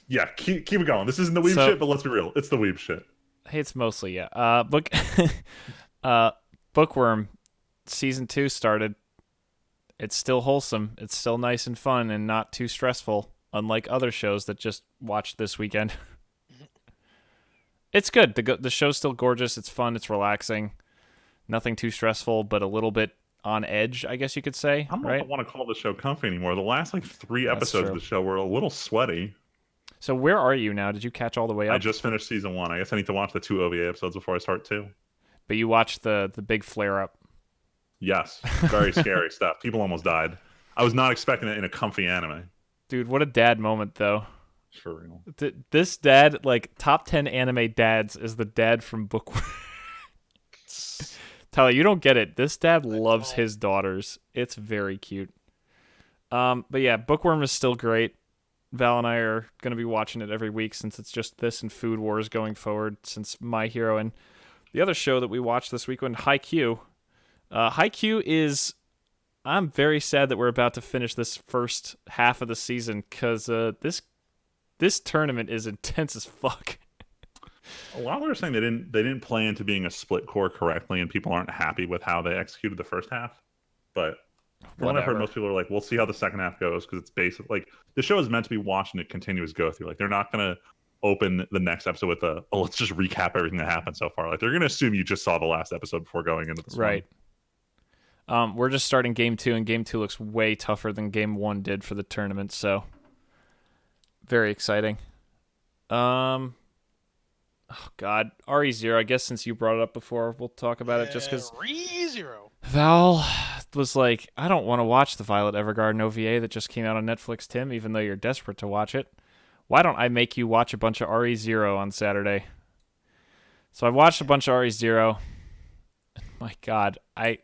Yeah, keep it going. This isn't the Weeb shit, but let's be real. It's the Weeb shit. Hey, it's mostly, yeah. Bookworm season 2 started. It's still wholesome. It's still nice and fun and not too stressful, unlike other shows that just watched this weekend. It's good. The show's still gorgeous. It's fun. It's relaxing. Nothing too stressful, but a little bit on edge, I guess you could say. I don't know if I want to call the show comfy anymore. The last like 3 That's episodes true. of the show were a little sweaty. So where are you now? Did you catch all the way up? I just finished season 1. I guess I need to watch the 2 OVA episodes before I start 2. But you watched the big flare up. Yes, very scary stuff. People almost died. I was not expecting it in a comfy anime. Dude, what a dad moment, though. For real. This dad, like, top 10 anime dads, is the dad from Bookworm. Tyler, you don't get it. This dad loves his daughters. It's very cute. But yeah, Bookworm is still great. Val and I are going to be watching it every week since it's just this and Food Wars going forward since My Hero. And the other show that we watched this week was Haikyuu. Haikyuu is... I'm very sad that we're about to finish this first half of the season because this tournament is intense as fuck. A lot of them are saying they didn't play into being a split core correctly, and people aren't happy with how they executed the first half. But from what I've heard, most people are like, "We'll see how the second half goes," because it's basic. Like the show is meant to be watched in a continuous go through. Like they're not gonna open the next episode with let's just recap everything that happened so far. Like they're gonna assume you just saw the last episode before going into this right. We're just starting game 2, and game 2 looks way tougher than game 1 did for the tournament. So very exciting. Oh God, RE0. I guess since you brought it up before, we'll talk about it just because RE0. Val was like, I don't want to watch the Violet Evergarden OVA that just came out on Netflix, Tim, even though you're desperate to watch it. Why don't I make you watch a bunch of RE0 on Saturday? So I watched a bunch of RE0. My God, I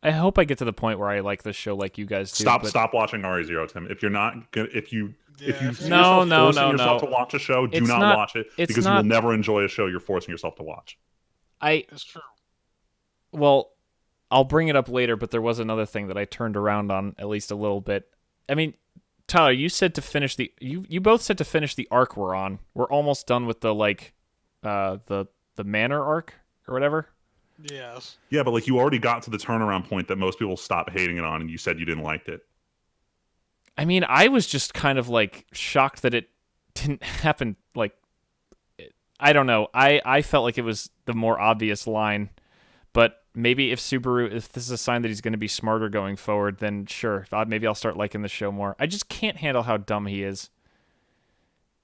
hope I get to the point where I like this show like you guys do. Stop watching RE0, Tim. If you're not good, if you see yourself forcing yourself to watch a show, do not watch it because you will never enjoy a show you're forcing yourself to watch. It's true. Well, I'll bring it up later, but there was another thing that I turned around on at least a little bit. I mean, Tyler, you said to finish you both said to finish the arc we're on. We're almost done with the the manor arc or whatever. Yes. Yeah, but like you already got to the turnaround point that most people stop hating it on, and you said you didn't like it. I mean, I was just kind of like shocked that it didn't happen. Like, I don't know. I felt like it was the more obvious line, but maybe if this is a sign that he's going to be smarter going forward, then sure, maybe I'll start liking the show more. I just can't handle how dumb he is.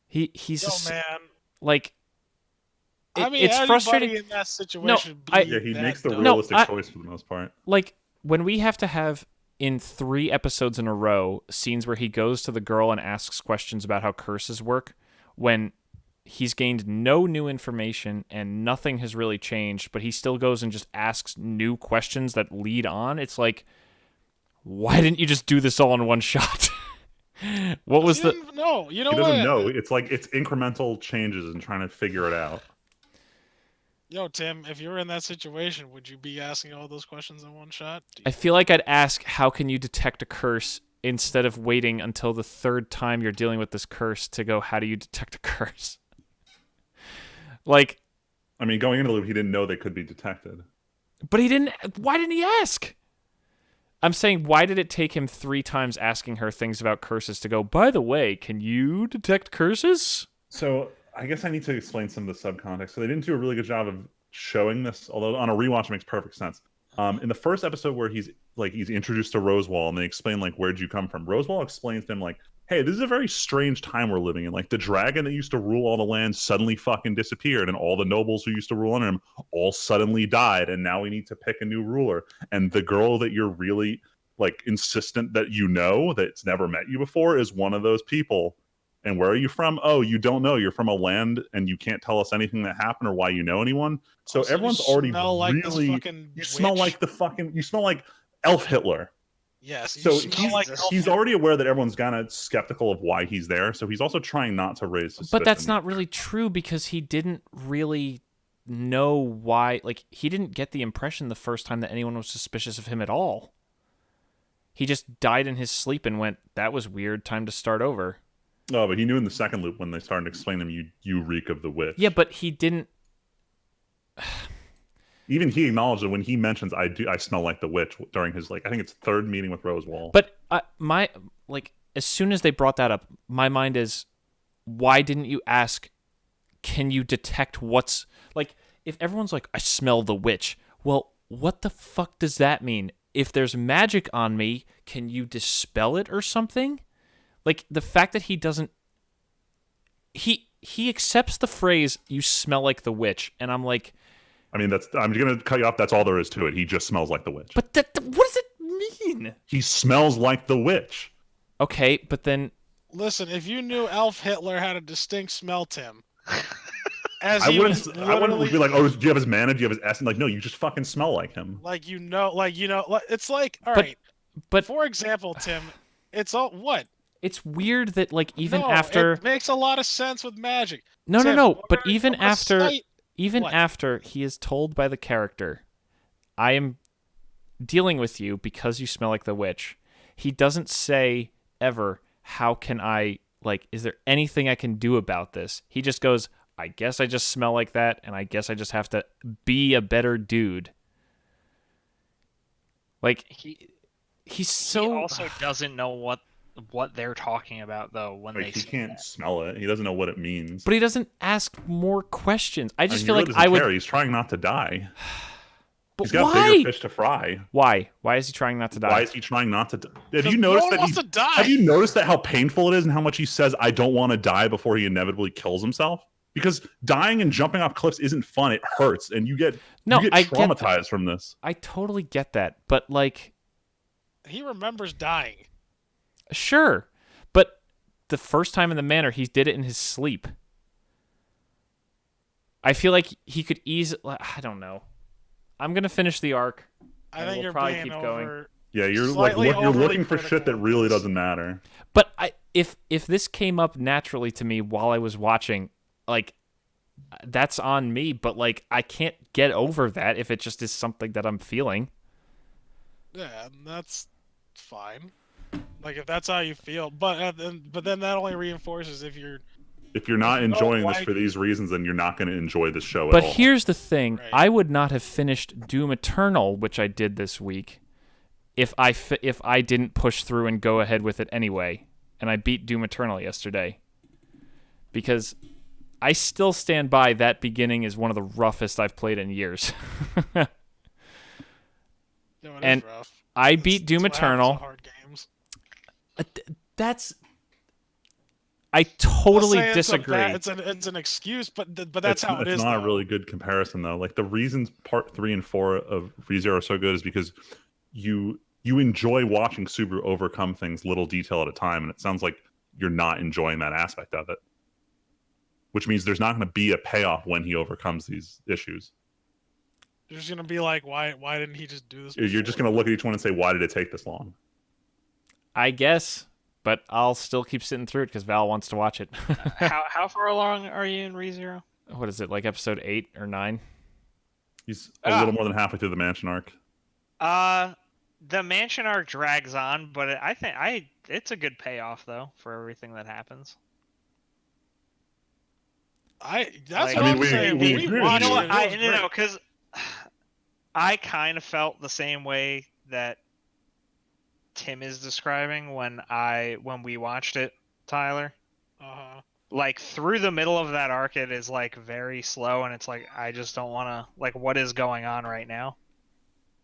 He's just man. Like. I mean, it's frustrating in that situation. He makes the realistic choice for the most part. Like when we have to have in 3 episodes in a row scenes where he goes to the girl and asks questions about how curses work, when he's gained no new information and nothing has really changed, but he still goes and just asks new questions that lead on. It's like, why didn't you just do this all in one shot? What was the? No, you know He what? doesn't know. It's like it's incremental changes and trying to figure it out. Yo, Tim, if you were in that situation, would you be asking all those questions in one shot? I feel like I'd ask, how can you detect a curse, instead of waiting until the third time you're dealing with this curse to go, how do you detect a curse? Like, I mean, going into the loop, he didn't know they could be detected. but he didn't. Why didn't he ask? I'm saying, why did it take him 3 times asking her things about curses to go, by the way, can you detect curses? So I guess I need to explain some of the subcontext. So they didn't do a really good job of showing this, although on a rewatch it makes perfect sense. In the first episode where he's introduced to Rosewall and they explain like, where'd you come from? Rosewall explains to him like, hey, this is a very strange time we're living in. Like the dragon that used to rule all the land suddenly fucking disappeared, and all the nobles who used to rule under him all suddenly died, and now we need to pick a new ruler. And the girl that you're really like insistent that you know that's never met you before is one of those people. And where are you from? Oh, you don't know. You're from a land and you can't tell us anything that happened or why you know anyone. So everyone's already really you smell like the fucking you smell like Elf Hitler. Yes. You So smell like he's already aware that everyone's kind of skeptical of why he's there. So he's also trying not to raise suspicion. But that's not really true, because he didn't really know why. Like, he didn't get the impression the first time that anyone was suspicious of him at all. He just died in his sleep and went, that was weird, time to start over. No, but he knew in the second loop when they started to explain him, you reek of the witch. Yeah, but he didn't. Even he acknowledged that when he mentions I smell like the witch during his I think it's third meeting with Rosewall. But as soon as they brought that up, my mind is, why didn't you ask, can you detect what's like, if everyone's like, I smell the witch, well, what the fuck does that mean? If there's magic on me, can you dispel it or something? Like, the fact that he doesn't, he accepts the phrase, you smell like the witch, and I'm like, I mean, I'm going to cut you off. That's all there is to it. He just smells like the witch. But what does it mean? He smells like the witch. Okay, but then... Listen, if you knew Elf Hitler had a distinct smell, Tim... I wouldn't be like, oh, do you have his mana? Do you have his essence? Like, no, you just fucking smell like him. It's like, all right. But for example, Tim, it's all... What? It's weird that, like, even after... it makes a lot of sense with magic. No, Tim, but even after... What? After he is told by the character, I am dealing with you because you smell like the witch, he doesn't say ever, how can I, like, is there anything I can do about this? He just goes, I guess I just smell like that, and I guess I just have to be a better dude. Like, he's so... He also doesn't know what they're talking about, though, when he can't smell it. He doesn't know what it means. But he doesn't ask more questions. I just feel he like really doesn't care. He's trying not to die. But he's got why? bigger fish to fry. Why? Why is he trying not to die? Why is he trying not to die? Have you noticed Have you noticed that how painful it is and how much he says, I don't want to die, before he inevitably kills himself? Because dying and jumping off cliffs isn't fun. It hurts, and you get traumatized from this. I totally get that, but like, he remembers dying. Sure, but the first time in the manor, he did it in his sleep. I feel like he could easily... I don't know. I'm gonna finish the arc. I think you're probably being keep over... going. Yeah, you're looking for shit that really doesn't matter. But if this came up naturally to me while I was watching, like, that's on me. But like, I can't get over that if it just is something that I'm feeling. Yeah, that's fine. Like, if that's how you feel, but then that only reinforces if you're not enjoying this for these reasons, then you're not going to enjoy the show at all. But here's the thing: right. I would not have finished Doom Eternal, which I did this week, if I didn't push through and go ahead with it anyway. And I beat Doom Eternal yesterday, because I still stand by that beginning is one of the roughest I've played in years. No, it and is rough. I beat Doom Eternal. Hard games. I totally disagree. It's an excuse, but that's how it is. It's not a really good comparison, though. Like, the reasons part 3 and 4 of ReZero are so good is because you enjoy watching Subaru overcome things little detail at a time, and it sounds like you're not enjoying that aspect of it. Which means there's not going to be a payoff when he overcomes these issues. You're just going to be like, why didn't he just do this before? You're just going to look at each one and say, why did it take this long? I guess, but I'll still keep sitting through it because Val wants to watch it. How far along are you in ReZero? What is it, like episode 8 or 9? He's a little more than halfway through the mansion arc. The mansion arc drags on, but I think it's a good payoff though for everything that happens. That's Like, what I I'm mean, saying. we When agree we with watched you. it, it was great. No, because I kind of felt the same way that Tim is describing when we watched it, Tyler. Uh-huh. Like through the middle of that arc, it is like very slow, and it's like I just don't want to. Like, what is going on right now?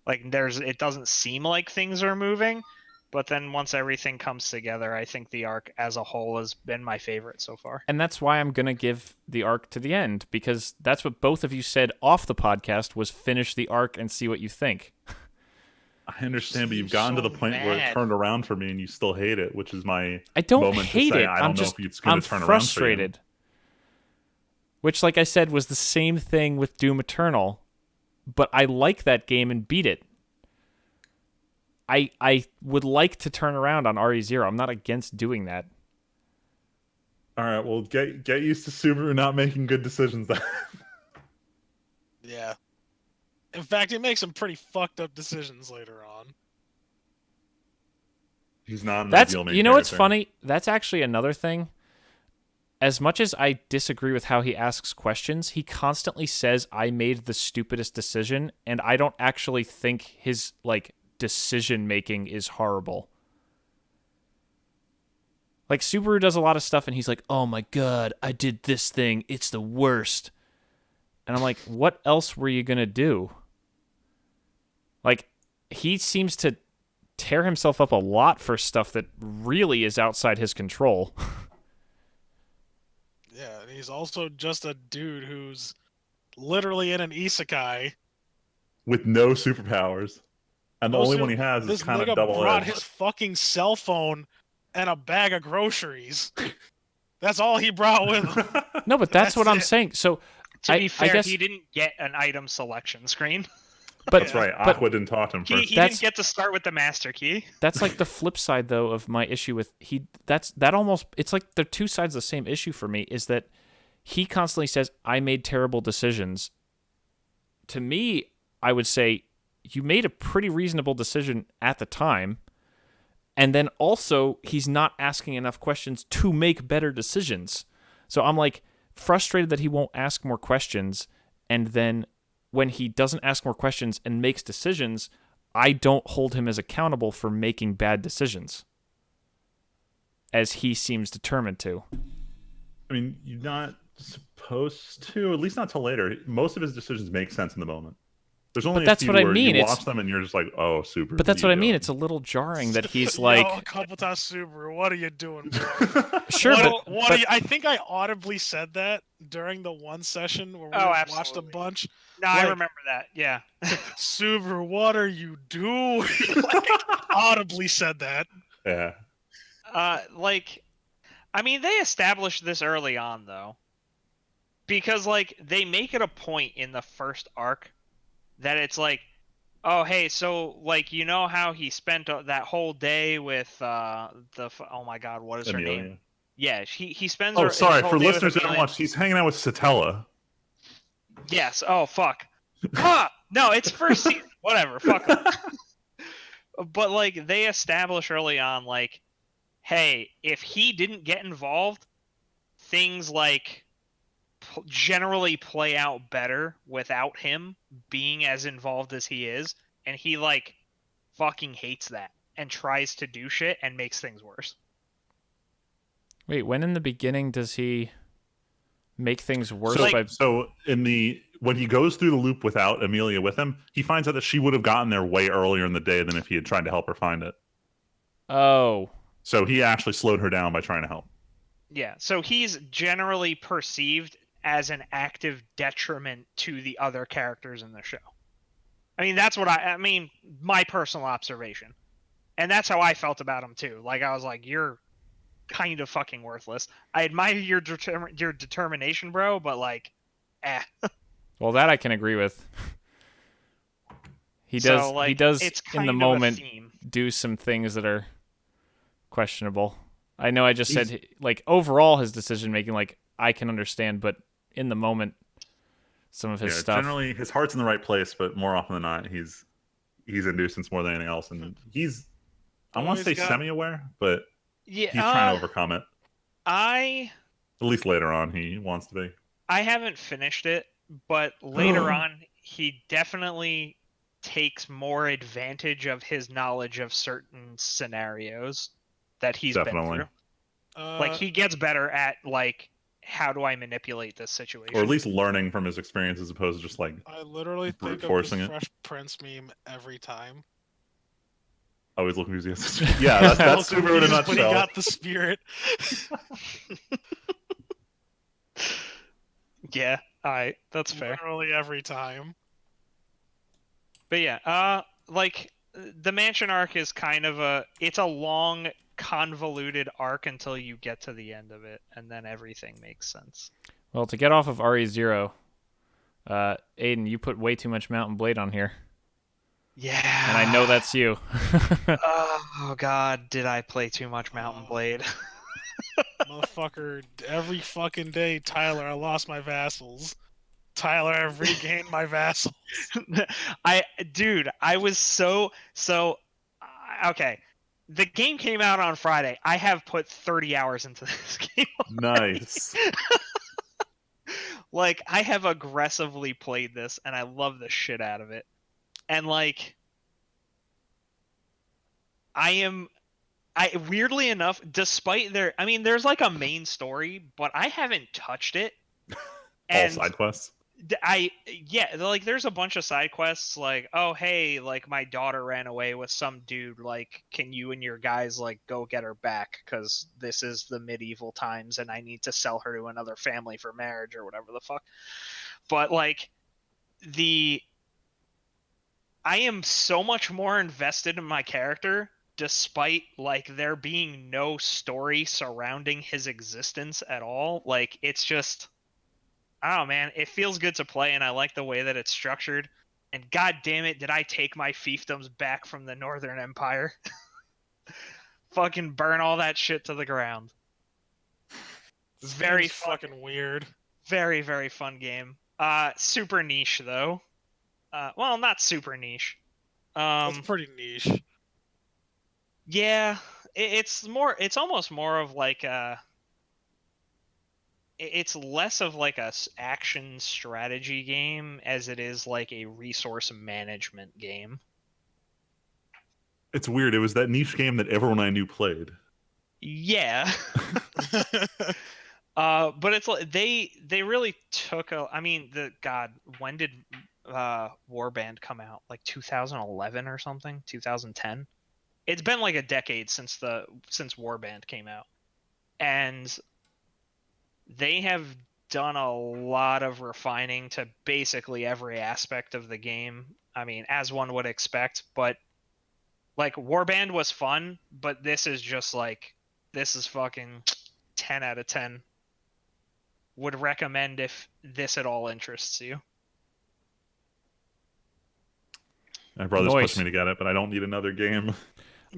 Like, it doesn't seem like things are moving, but then once everything comes together, I think the arc as a whole has been my favorite so far. And that's why I'm going to give the arc to the end, because that's what both of you said off the podcast was finish the arc and see what you think. I understand, but you've gotten to the point where it mad. turned around for me and you still hate it, which is my I don't moment hate to say, it. I don't I'm know just if it's going I'm to turn frustrated. around Which, like I said, was the same thing with Doom Eternal, but I like that game and beat it. I would like to turn around on RE0. I'm not against doing that. for you. All right, well, get used to Subaru not making good decisions then. Yeah. In fact, he makes some pretty fucked up decisions later on. He's not an That's ideal main you know what's character. funny? That's actually another thing. As much as I disagree with how he asks questions, he constantly says I made the stupidest decision, and I don't actually think his decision making is horrible. Like, Subaru does a lot of stuff and he's like, "Oh my god, I did this thing. It's the worst." And I'm like, "What else were you going to do?" Like, he seems to tear himself up a lot for stuff that really is outside his control. Yeah, and he's also just a dude who's literally in an isekai. With no superpowers. And the only one he has is This kind nigga of double brought edged. his fucking cell phone and a bag of groceries. That's all he brought with him. No, but that's what That's I'm it. saying. So, To be fair, I guess, he didn't get an item selection screen. but That's right. but Aqua didn't talk to him He first. That's- didn't get to start with the master key. that's like the flip side, though, of my issue with that almost, it's like they're two sides of the same issue for me, is that he constantly says, I made terrible decisions. To me, I would say, you made a pretty reasonable decision at the time, and then also, he's not asking enough questions to make better decisions. So I'm like, frustrated that he won't ask more questions, and then when he doesn't ask more questions and makes decisions, I don't hold him as accountable for making bad decisions, as he seems determined to. I mean, you're not supposed to, at least not till later. Most of his decisions make sense in the moment. There's only that's a few what I where mean, you it's- watch them and you're just like, oh, super. But that's what I mean. It's a little jarring that he's like, Yo, Kabuta Subaru, what are you doing, bro? sure, What are you, I think I audibly said that during the one session where we watched a absolutely. bunch. No, I Like- remember that. Yeah. Subaru, what are you doing? Like, audibly said that. Yeah. I mean, they established this early on though, because they make it a point in the first arc that it's like, oh hey, so you know how he spent that whole day with oh my god, what is her Amelia. name? Yeah, he spends. Oh, his sorry. whole For day with listeners who don't Amelia. watch, he's hanging out with Satella. Yes. Oh fuck. No, it's first season. Whatever. Fuck. But they establish early on, hey, if he didn't get involved, things generally play out better without him being as involved as he is, and he fucking hates that and tries to do shit and makes things worse. wait, when in the beginning does he make things worse So, by... so when he goes through the loop without Amelia with him, he finds out that she would have gotten there way earlier in the day than if he had tried to help her find it. Oh, So he actually slowed her down by trying to help. Yeah, so he's generally perceived as an active detriment to the other characters in the show. I mean, that's what I mean, my personal observation. And that's how I felt about him too. I was like, you're kind of fucking worthless. I admire your determination, bro, but well, that I can agree with. He does So, he does it's in kind the of a moment theme. do some things that are questionable. I know I just said like overall his decision making, like I can understand, but in the moment, some of his stuff. Generally his heart's in the right place, but more often than not, he's a nuisance more than anything else, and he's I want to say semi-aware, but Yeah, he's trying to overcome it. At least later on, he wants to be. I haven't finished it, but later on, he definitely takes more advantage of his knowledge of certain scenarios that he's been through. Like he gets better at like, how do I manipulate this situation? Or at least learning from his experience as opposed to just like I literally think of the Fresh Prince meme every time. Always looking enthusiastic. Yeah, that's Subaru in a nutshell. But he got the spirit. Yeah, that's fair. Literally every time. But yeah, like the mansion arc is kind of it's a long, convoluted arc until you get to the end of it, and then everything makes sense. Well, to get off of RE0, Aiden, you put way too much Mountain Blade on here. Yeah. And I know that's you. Oh god, did I play too much Mountain Blade? Motherfucker, every fucking day, Tyler, I lost my vassals. Tyler, I've regained my vassals. Dude, I was so okay. The game came out on Friday. I have put 30 hours into this game already. Nice. Like, I have aggressively played this, and I love the shit out of it. And, like, weirdly enough, despite there's, like, a main story, but I haven't touched it. All side quests? Like, there's a bunch of side quests, like, oh, hey, like, my daughter ran away with some dude, like, can you and your guys, like, go get her back, because this is the medieval times, and I need to sell her to another family for marriage, or whatever the fuck. But, like, I am so much more invested in my character, despite, like, there being no story surrounding his existence at all. Like, it's just... Oh man, it feels good to play, and I like the way that it's structured. And god damn it, did I take my fiefdoms back from the Northern Empire? Fucking burn all that shit to the ground. Very fucking weird. Very, very fun game. Super niche though. Well, not super niche. It's pretty niche. Yeah, it's almost more of like a... It's less of like a action strategy game as it is like a resource management game. It's weird. It was that niche game that everyone I knew played. Yeah. But it's like they really took when did Warband come out? Like 2011 or something? 2010? It's been like a decade since Warband came out. And they have done a lot of refining to basically every aspect of the game. I mean, as one would expect, but like Warband was fun, but this is just like, this is fucking 10 out of 10. Would recommend if this at all interests you. My brother's pushed me to get it, but I don't need another game.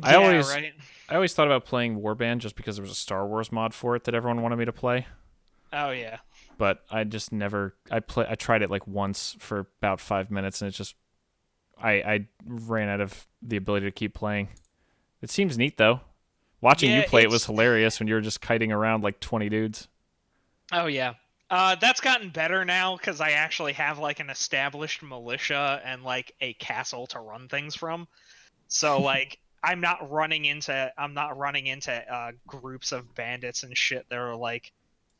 I always thought about playing Warband just because there was a Star Wars mod for it that everyone wanted me to play. Oh yeah. But I just never. I tried it like once for about 5 minutes, and it just I ran out of the ability to keep playing. It seems neat though. Watching you play it was hilarious when you were just kiting around like 20 dudes. Oh yeah. That's gotten better now because I actually have like an established militia and like a castle to run things from. So like I'm not running into groups of bandits and shit that are like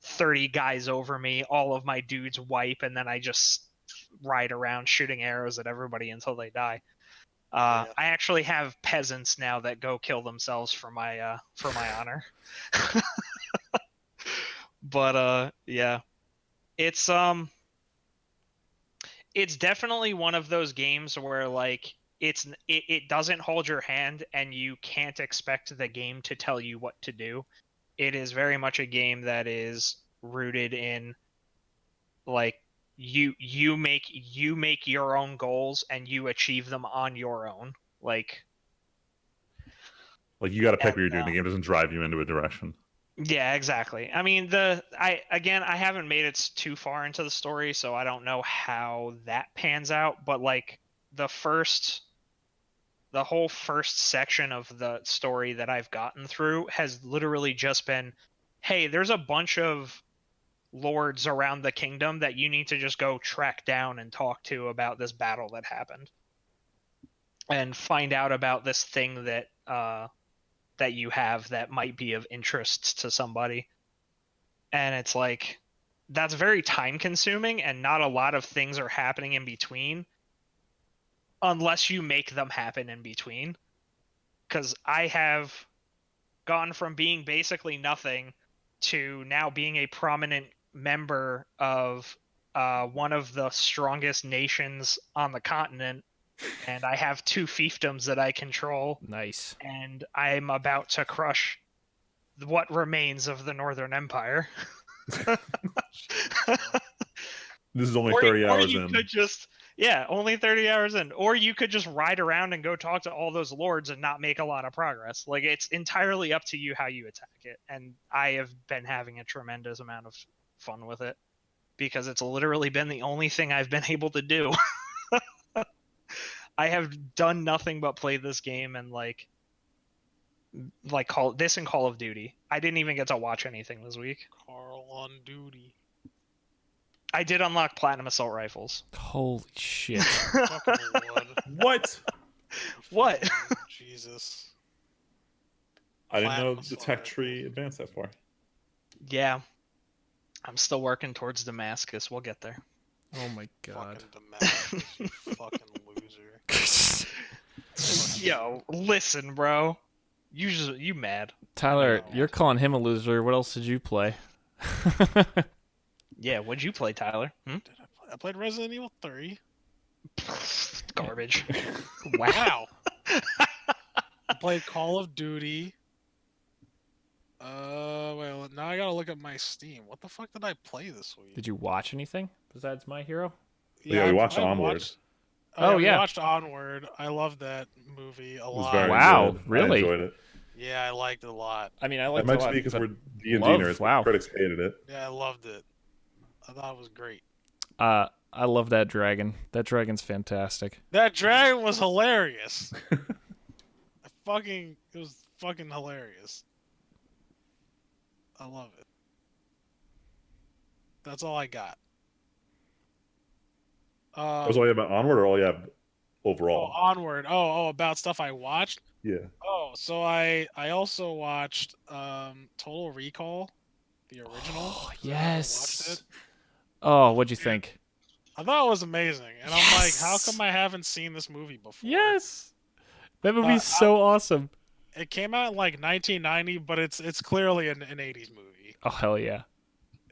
30 guys over me, all of my dudes wipe, and then I just ride around shooting arrows at everybody until they die. I actually have peasants now that go kill themselves for my honor. But yeah, it's definitely one of those games where like it doesn't hold your hand and you can't expect the game to tell you what to do. It is very much a game that is rooted in like you make your own goals and you achieve them on your own. Like Like you got to pick what And, you're doing. The game doesn't drive you into a direction. Yeah, exactly. I mean, I haven't made it too far into the story, so I don't know how that pans out. But like the whole first section of the story that I've gotten through has literally just been, hey, there's a bunch of lords around the kingdom that you need to just go track down and talk to about this battle that happened, and find out about this thing that you have that might be of interest to somebody. And it's like, that's very time consuming, and not a lot of things are happening in between unless you make them happen in between. Because I have gone from being basically nothing to now being a prominent member of one of the strongest nations on the continent, and I have 2 fiefdoms that I control, Nice. and I'm about to crush what remains of the Northern Empire. This is only 30 or hours you in. could just, yeah, only 30 hours in. Or you could just ride around and go talk to all those lords and not make a lot of progress. Like, it's entirely up to you how you attack it. And I have been having a tremendous amount of fun with it, because it's literally been the only thing I've been able to do. I have done nothing but play this game and like Call of Duty. I didn't even get to watch anything this week. Carl on duty. I did unlock platinum assault rifles. Holy shit. Fucking wood. What? What? Fucking Jesus. I didn't know Platinum the assault tech rifle. tree advanced that far. Yeah. I'm still working towards Damascus. We'll get there. Oh my god. Fucking Damascus, you fucking loser. Yo, listen, bro. You mad. Tyler, No. you're calling him a loser. What else did you play? Yeah, what'd you play, Tyler? Did I play? I played Resident Evil 3. Garbage. Wow. I played Call of Duty. Well, now I gotta look at my Steam. What the fuck did I play this week? Did you watch anything besides My Hero? Yeah, we watched I Onward. Oh, we yeah. watched Onward. I love that movie a It was lot. very Wow, good. really? I enjoyed it. Yeah, I liked it a lot. I mean, I That liked it might a just lot, be because but we're D&D love, nerds. wow. Critics hated it. Yeah, I loved it. I thought it was great. I love that dragon. That dragon's fantastic. That dragon was hilarious. It was fucking hilarious. I love it. That's all I got. That was all you have about Onward, or all you have overall? Onward. About stuff I watched. Yeah. Oh, so I also watched Total Recall, the original. Oh, I never watched yes. it. Oh, what'd you think? I thought it was amazing, and I'm like, how Yes. come I haven't seen this movie before? Yes. That movie's so awesome. It came out in like 1990, but it's clearly an 80s movie. Oh, hell yeah.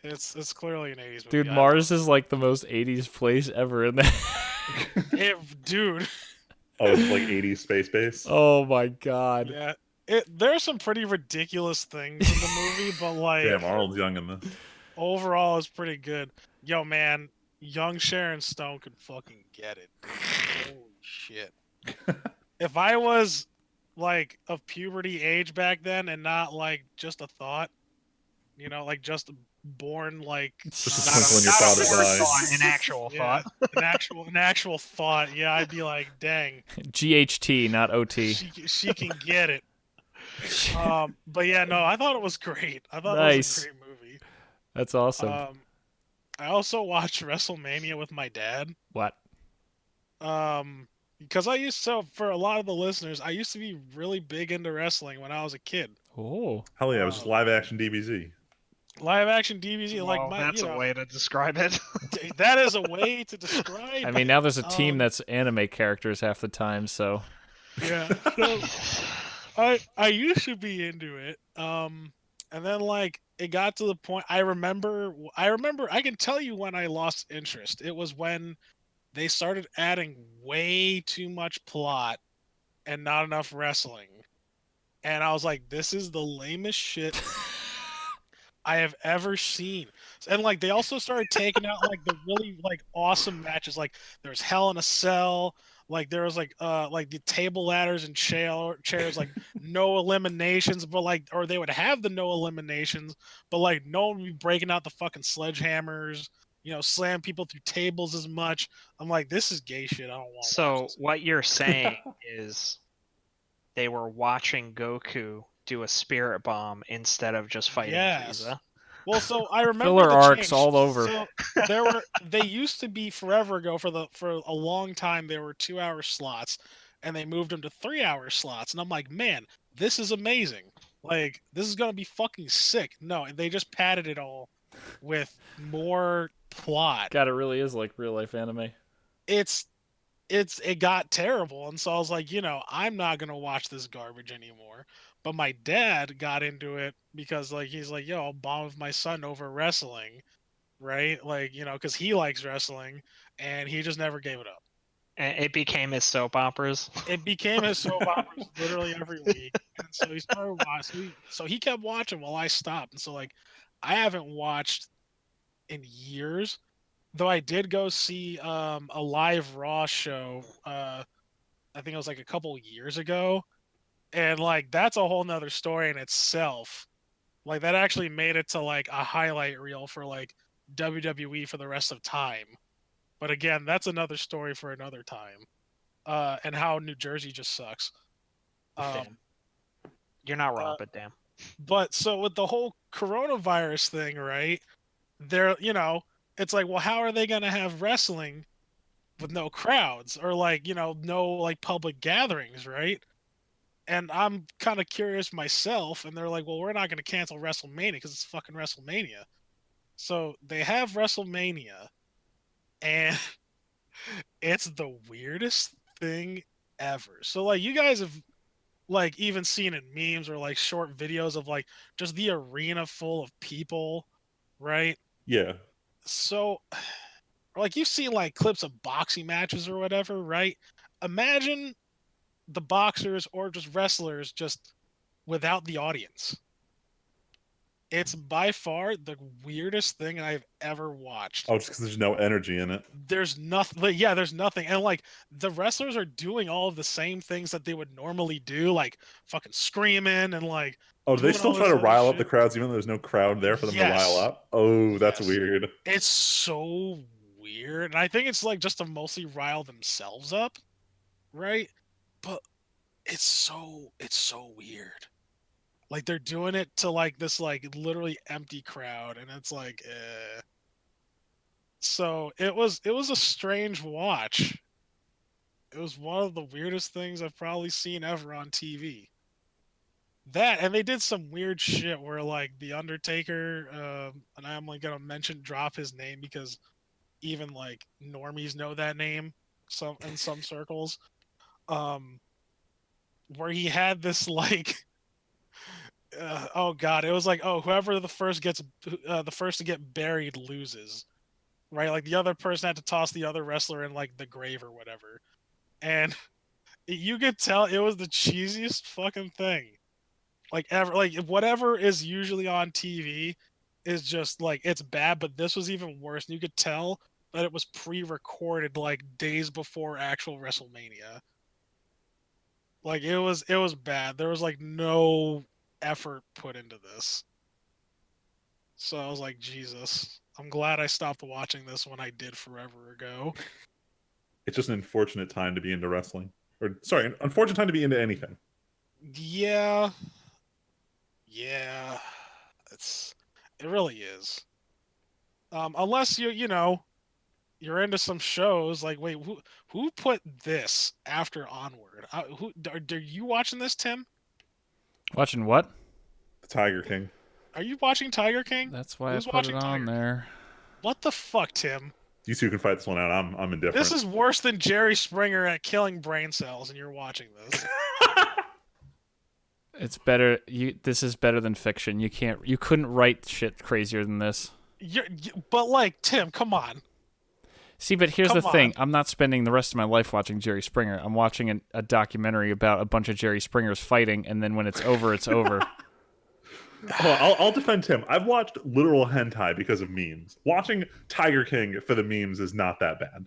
It's clearly an 80s movie. Dude, Mars is like the most 80s place ever in that. Dude. Oh, it's like 80s space base. Oh my god. Yeah. There's some pretty ridiculous things in the movie, but like Damn, Arnold's young in this. overall it's pretty good. Yo, man, young Sharon Stone could fucking get it. Holy shit. If I was like of puberty age back then and not like just a thought, like just born like Just a not twinkle in your not a father's word eye. thought, An actual yeah, thought. an actual thought. Yeah, I'd be like, dang, GHT, not OT. she can get it. But yeah, no, I thought it was great. I thought it Nice. was a great movie. That's awesome. I also watched WrestleMania with my dad. What? Because for a lot of the listeners, I used to be really big into wrestling when I was a kid. Oh. Hell yeah, it was just live action DBZ. Live action DVZ, Well, that's a way to describe it. that is a way to describe. I mean, now there's a it. team that's anime characters half the time, so. Yeah. So I used to be into it. And then like it got to the point I remember I can tell you when I lost interest. It was when they started adding way too much plot and not enough wrestling. And I was like, this is the lamest shit I have ever seen. And like they also started taking out like the really like awesome matches. Like there's Hell in a Cell. Like there was like the table ladders and chairs, like no eliminations, but like or they would have the no eliminations, but like no one would be breaking out the fucking sledgehammers, slam people through tables as much. I'm like, this is gay shit. I don't want to watch So this. what you're saying is they were watching Goku do a spirit bomb instead of just fighting Yes. Frieza. Well, so I remember Filler the arcs change. all over. So they used to be forever ago for a long time they were 2-hour slots, and they moved them to 3-hour slots. And I'm like, man, this is amazing. Like this is gonna be fucking sick. No, they just padded it all with more plot. God, it really is like real life anime. It got terrible, and so I was like, I'm not gonna watch this garbage anymore. But my dad got into it because like he's like, yo, I'll bond with my son over wrestling, right? Like, because he likes wrestling, and he just never gave it up. And it became his soap operas. It became his soap operas literally every week, and so he started watching. So he kept watching while I stopped, and so like I haven't watched in years. Though I did go see a live Raw show. I think it was like a couple years ago, and like that's a whole nother story in itself. Like that actually made it to like a highlight reel for like WWE for the rest of time. But again, that's another story for another time. And how New Jersey just sucks. Damn. You're not wrong, but damn. But so with the whole coronavirus thing, right? There, it's like, well, how are they going to have wrestling with no crowds or like, no like public gatherings, right? And I'm kind of curious myself, and they're like, well, we're not going to cancel WrestleMania because it's fucking WrestleMania. So they have WrestleMania, and it's the weirdest thing ever. So like you guys have like even seen in memes or like short videos of like just the arena full of people, right? Yeah. So like you've seen like clips of boxing matches or whatever, right? Imagine the boxers or just wrestlers just without the audience. It's by far the weirdest thing I've ever watched. Oh, just because there's no energy in it. There's nothing. Like, yeah, there's nothing, and like the wrestlers are doing all of the same things that they would normally do, like fucking screaming and like. Oh, do they doing still all try this to other rile up shit. the crowds even though there's no crowd there for them to rile Yes. up? Oh, that's Yes. weird. It's so weird, and I think it's like just to mostly rile themselves up, right? But it's so weird. Like they're doing it to like this like literally empty crowd, and it's like, So it was a strange watch. It was one of the weirdest things I've probably seen ever on TV. That, and they did some weird shit where like the Undertaker, and I'm like gonna drop his name because even like normies know that name in some circles. Where he had this like oh god, it was like, oh, whoever the first to get buried loses, right? Like the other person had to toss the other wrestler in like the grave or whatever, and you could tell it was the cheesiest fucking thing like ever. Like whatever is usually on TV is just like it's bad, but this was even worse, and you could tell that it was pre-recorded like days before actual WrestleMania. Like it was bad. There was like no effort put into this. So I was like, Jesus, I'm glad I stopped watching this when I did forever ago. It's just an unfortunate time to be into wrestling. Or, sorry, an unfortunate time to be into anything. Yeah. It really is. Unless you're into some shows like, wait, who put this after Onward? Are you watching this, Tim? Watching what? The Tiger King. Are you watching Tiger King? That's why Who's I put watching it on Tiger there. What the fuck, Tim? You two can fight this one out. I'm indifferent. This is worse than Jerry Springer at killing brain cells, and you're watching this. It's better. This is better than fiction. You couldn't write shit crazier than this. But like, Tim, come on. See, but here's Come the thing. on. I'm not spending the rest of my life watching Jerry Springer. I'm watching a documentary about a bunch of Jerry Springers fighting, and then when it's over, it's over. Well, I'll defend Tim. I've watched literal hentai because of memes. Watching Tiger King for the memes is not that bad.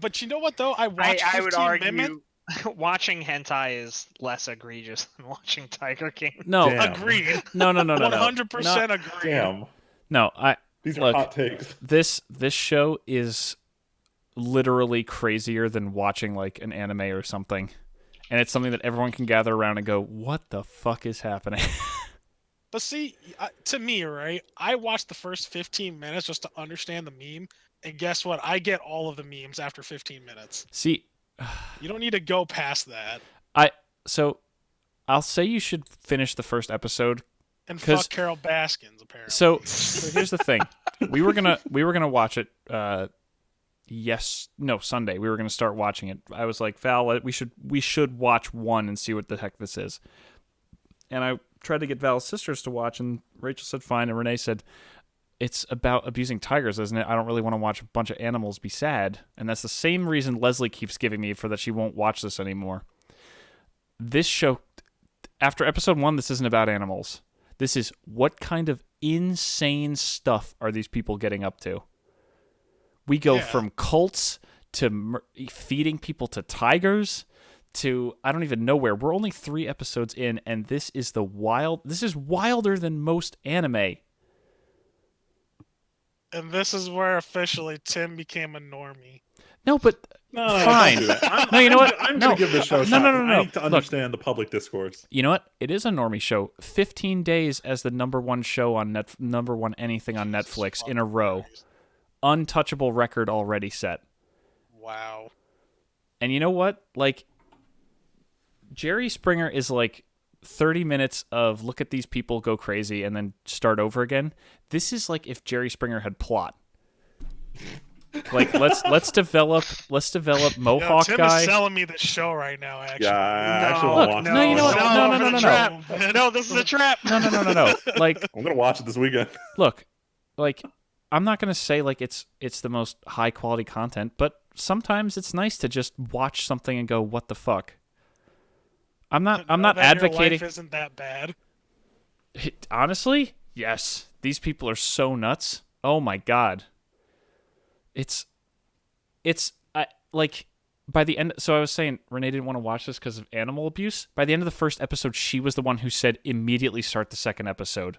But you know what though? I watched I would 15 argue minutes. watching hentai is less egregious than watching Tiger King. No, Damn. Agreed. no, 100% agreed. Damn. no. These are Look, hot takes. This show is literally crazier than watching like an anime or something, and it's something that everyone can gather around and go, "What the fuck is happening?" But see, to me, right? I watched the first 15 minutes just to understand the meme, and guess what? I get all of the memes after 15 minutes. See, You don't need to go past that. so I'll say you should finish the first episode. And 'Cause- fuck Carol Baskins, apparently. So here's the thing: we were gonna watch it. Sunday. We were gonna start watching it. I was like, Val, we should watch one and see what the heck this is. And I tried to get Val's sisters to watch, and Rachel said fine, and Renee said it's about abusing tigers, isn't it? I don't really want to watch a bunch of animals be sad, and that's the same reason Leslie keeps giving me for that she won't watch this anymore. This show, after episode 1, this isn't about animals. This is what kind of insane stuff are these people getting up to? We go from cults to feeding people to tigers to I don't even know where. We're only 3 episodes in, and this is wilder than most anime. And this is where officially Tim became a normie. No, but No, fine. don't do that. No, you know what? I'm No. going to give this show a No, shot. no. I need to Look. understand the public discourse. you know what? It is a normie show. 15 days as the number one show on number one anything on Netflix in a row. Untouchable record already set. Wow. And you know what? Like, Jerry Springer is like 30 minutes of look at these people go crazy and then start over again. This is like if Jerry Springer had plot. Like let's develop Mohawk Tim guy. is selling me the show right now. Actually, Yeah, I actually Look, want to watch no, you know what? No. No, this is a trap. No. Like, I'm going to watch it this weekend. look, like I'm not gonna say like it's the most high quality content, but sometimes it's nice to just watch something and go, what the fuck? I'm not That advocating. Your life isn't that bad. Honestly, yes. These people are so nuts. Oh my god. It's like by the end. So I was saying Renee didn't want to watch this because of animal abuse. By the end of the first episode, she was the one who said immediately start the second episode.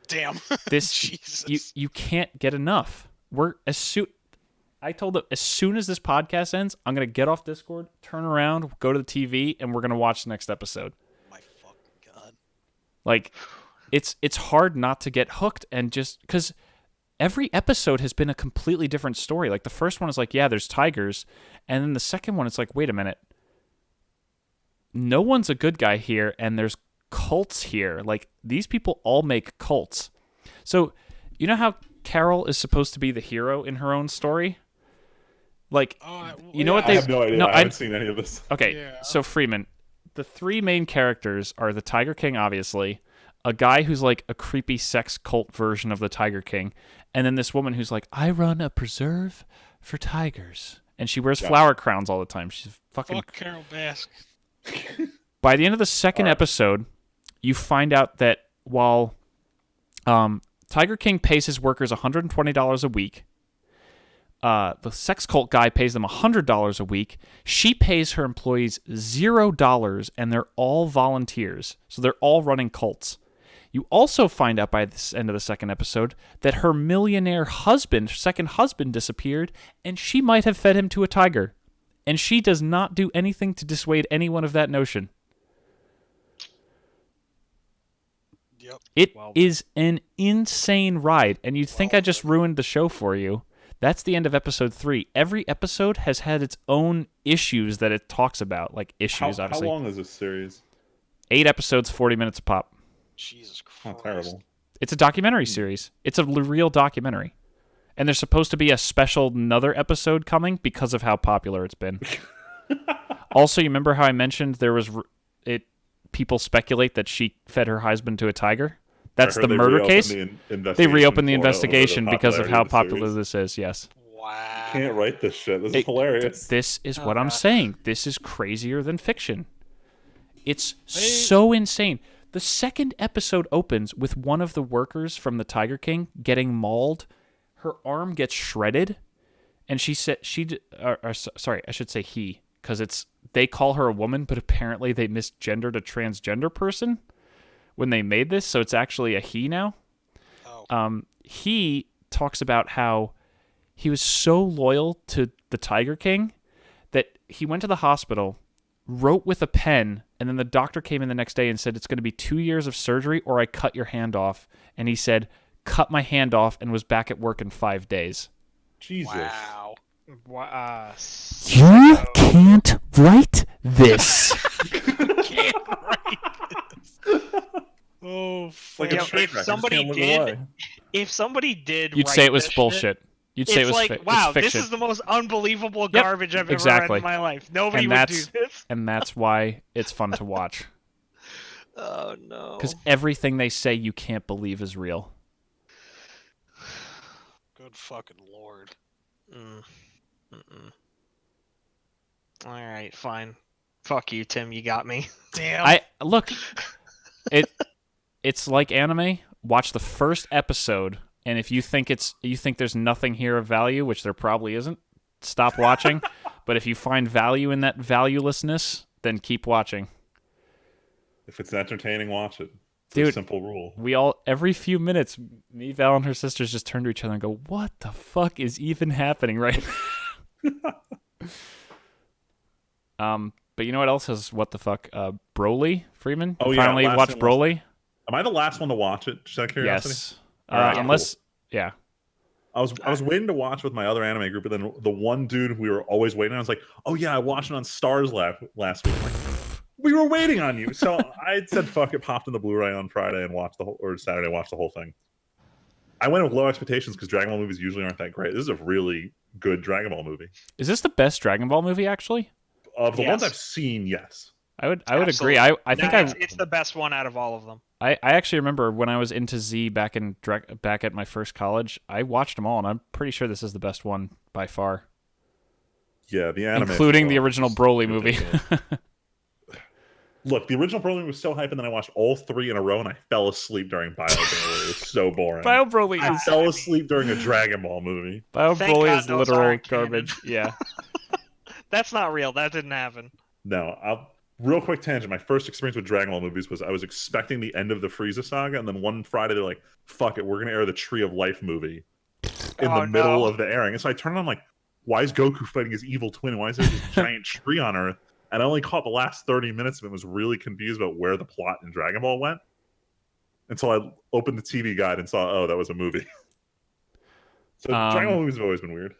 Damn. This Jesus. you can't get enough. I told them as soon as this podcast ends, I'm gonna get off Discord, turn around, go to the TV, and we're gonna watch the next episode. My fucking god. Like, it's hard not to get hooked, and just because every episode has been a completely different story. Like the first one is like, yeah, there's tigers, and then the second one it's like, wait a minute, no one's a good guy here, and there's cults here. Like these people all make cults. So you know how Carol is supposed to be the hero in her own story? Like, you know what I they? have no idea. No, I haven't seen any of this. Okay, Yeah. so Freeman, the 3 main characters are the Tiger King, obviously, a guy who's like a creepy sex cult version of the Tiger King, and then this woman who's like, I run a preserve for tigers, and she wears flower crowns all the time. She's fucking. Fuck Carol Baskin. By the end of the second episode, you find out that while Tiger King pays his workers $120 a week, the sex cult guy pays them $100 a week. She pays her employees $0, and they're all volunteers. So they're all running cults. You also find out by the end of the second episode that her millionaire second husband disappeared, and she might have fed him to a tiger. And she does not do anything to dissuade anyone of that notion. Yep. It is an insane ride, and you'd think I just ruined the show for you. That's the end of episode 3. Every episode has had its own issues that it talks about, like issues, How obviously. long is this series? 8 episodes, 40 minutes a pop. Jesus Oh, Christ. terrible. It's a documentary series. It's a real documentary. And there's supposed to be a special another episode coming because of how popular it's been. Also, you remember how I mentioned there was people speculate that she fed her husband to a tiger? That's the murder case. They reopened the investigation because of how popular this is, yes. Wow. Can't write this shit. This is hilarious. This is what I'm saying. This is crazier than fiction. It's so insane. The second episode opens with one of the workers from the Tiger King getting mauled. Her arm gets shredded, and she said sorry, I should say he, because they call her a woman, but apparently they misgendered a transgender person when they made this, so it's actually a he now. Oh. He talks about how he was so loyal to the Tiger King that he went to the hospital, wrote with a pen, and then the doctor came in the next day and said, it's going to be 2 years of surgery or I cut your hand off. And he said, cut my hand off, and was back at work in 5 days. Jesus. Wow. You can't write this. Can't write this. Oh, fuck. Like a Yeah, train if wreck, you just somebody can't live did- away. If somebody did, You'd write say it was this bullshit. shit, You'd say it it's was like, wow, it's fiction. this is the most unbelievable Yep, garbage I've ever exactly. read in my life. Nobody And would do that's- this. And that's why it's fun to watch. Oh no. Because everything they say you can't believe is real. Good fucking lord. Mm-mm. All right, fine. Fuck you, Tim. You got me. Damn. Look, it's like anime. Watch the first episode, and if you think there's nothing here of value, which there probably isn't, stop watching. But if you find value in that valuelessness, then keep watching. If it's entertaining, watch it. It's Dude. a simple rule. We all, every few minutes, me, Val, and her sisters just turn to each other and go, what the fuck is even happening right now? But you know what else has what the fuck? Broly Freeman? Oh, yeah, Finally last watched and Broly? Am I the last one to watch it? Just out of curiosity? Yes. Alright, Unless, yeah. I was waiting to watch with my other anime group, but then the one dude we were always waiting on, I was like, oh yeah, I watched it on Stars Lab last week. I'm like, we were waiting on you. So I said, fuck it, popped in the Blu-ray on Friday and watched Saturday, watched the whole thing. I went with low expectations because Dragon Ball movies usually aren't that great. This is a really good Dragon Ball movie. Is this the best Dragon Ball movie, actually? Of the ones Yes. I've seen, yes. I would agree. Absolutely. I think it's the best one out of all of them. I actually remember when I was into Z back at my first college, I watched them all, and I'm pretty sure this is the best one by far. Yeah, the anime. Including the original Broly movie. Look, the original Broly was so hype, and then I watched all 3 in a row, and I fell asleep during Bio Broly. It was so boring. Bio Broly I is fell asleep during a Dragon Ball movie. Bio Thank Broly God is those literal aren't canon. garbage. Yeah. That's not real. That didn't happen. No, real quick tangent. My first experience with Dragon Ball movies was I was expecting the end of the Frieza saga, and then one Friday they're like, "Fuck it, we're gonna air the Tree of Life movie in Oh, the middle no. of the airing." And so I turned on like, "Why is Goku fighting his evil twin? Why is there this giant tree on Earth?" And I only caught the last 30 minutes of it. And was really confused about where the plot in Dragon Ball went until I opened the TV guide and saw, oh, that was a movie. So Dragon Ball movies have always been weird.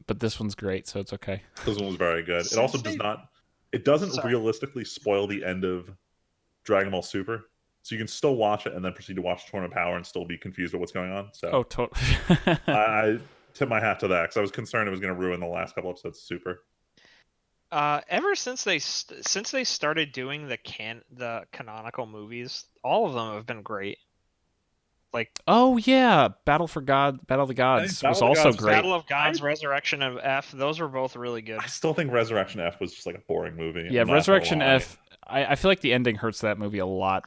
But this one's great, so it's okay. This one was very good. It also doesn't realistically spoil the end of Dragon Ball Super. So you can still watch it and then proceed to watch Tournament of Power and still be confused about what's going on. So Oh, totally. I tip my hat to that because I was concerned it was going to ruin the last couple episodes of Super. Ever since they started doing the canonical movies, all of them have been great. Like Oh yeah, Battle of the Gods Battle was of the also Gods- great. Battle of Gods, Resurrection of F, those were both really good. I still think Resurrection F was just like a boring movie. Yeah, I'm not gonna Resurrection lie. F. I feel like the ending hurts that movie a lot.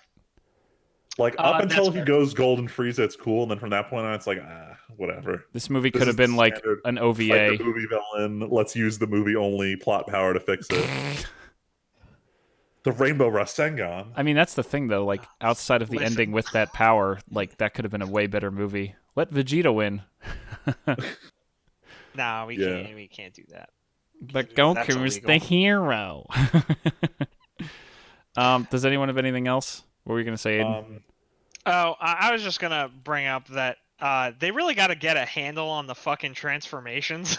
Like up That's until he fair. goes Golden Frieza, it's cool, and then from that point on, it's like whatever. This movie This could is have been the like standard an Fight OVA. the movie villain. Let's use the movie only plot power to fix it. The Rainbow Rasengan. I mean, that's the thing though. Like outside of the Listen. ending with that power, like that could have been a way better movie. Let Vegeta win. Nah, we Yeah. can't do that. But That's Goku is the illegal. hero. Does anyone have anything else? What were you gonna say, Aiden? Oh, I was just gonna bring up that they really got to get a handle on the fucking transformations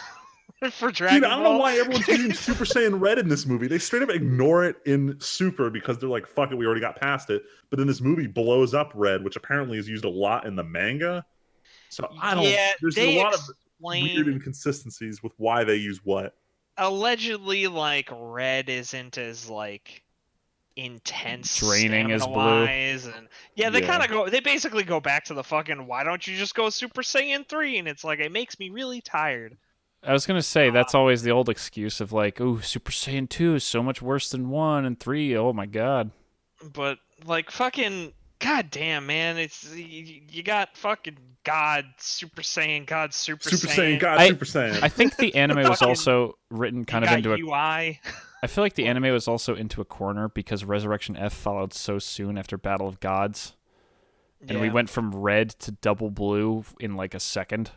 for Dragon Dude, I don't know Ball. why everyone's using Super Saiyan Red in this movie. They straight up ignore it in Super because they're like, fuck it, we already got past it. But then this movie blows up Red, which apparently is used a lot in the manga. So I don't. Yeah, There's they a lot of explain weird inconsistencies with why they use what. allegedly like Red isn't as like intense Draining as stamina-wise, and they Yeah. kind of they basically go back to the fucking why don't you just go Super Saiyan 3, and it's like it makes me really tired. I was gonna say that's always the old excuse of like, oh, Super Saiyan 2 is so much worse than 1 and 3. Oh my god. But like fucking goddamn man, it's you got fucking God Super Saiyan, God Super Super Saiyan, Saiyan. God, I- Super Saiyan. I think the anime was Fucking- also written kind You of got into a. UI. I feel like the anime was also into a corner because Resurrection F followed so soon after Battle of Gods, and we Yeah. went from red to double blue in like a second.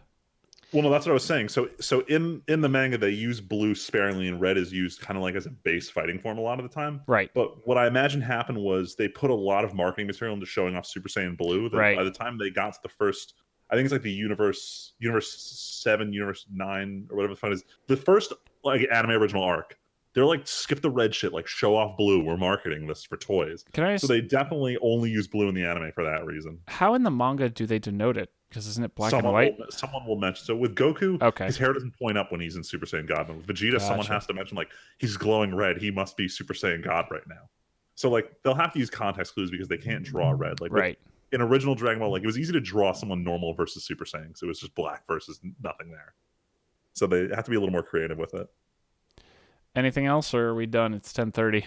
Well, no, that's what I was saying. So in the manga, they use blue sparingly, and red is used kind of like as a base fighting form a lot of the time. Right. But what I imagine happened was they put a lot of marketing material into showing off Super Saiyan Blue. That Right. by the time they got to the first, I think it's like the Universe 7, Universe 9, or whatever the fun is, the first like anime original arc. They're like, skip the red shit, like show off blue. We're marketing this for toys. Can I ask, So they definitely only use blue in the anime for that reason. how in the manga do they denote it? Because isn't it black and white? Someone will mention. So with Goku, Okay. his hair doesn't point up when he's in Super Saiyan God. But with Vegeta, someone Gotcha. has to mention like he's glowing red. He must be Super Saiyan God right now. So like they'll have to use context clues because they can't draw red. Like Right. in original Dragon Ball, like it was easy to draw someone normal versus Super Saiyan. So it was just black versus nothing there. So they have to be a little more creative with it. Anything else, or are we done? It's 10:30.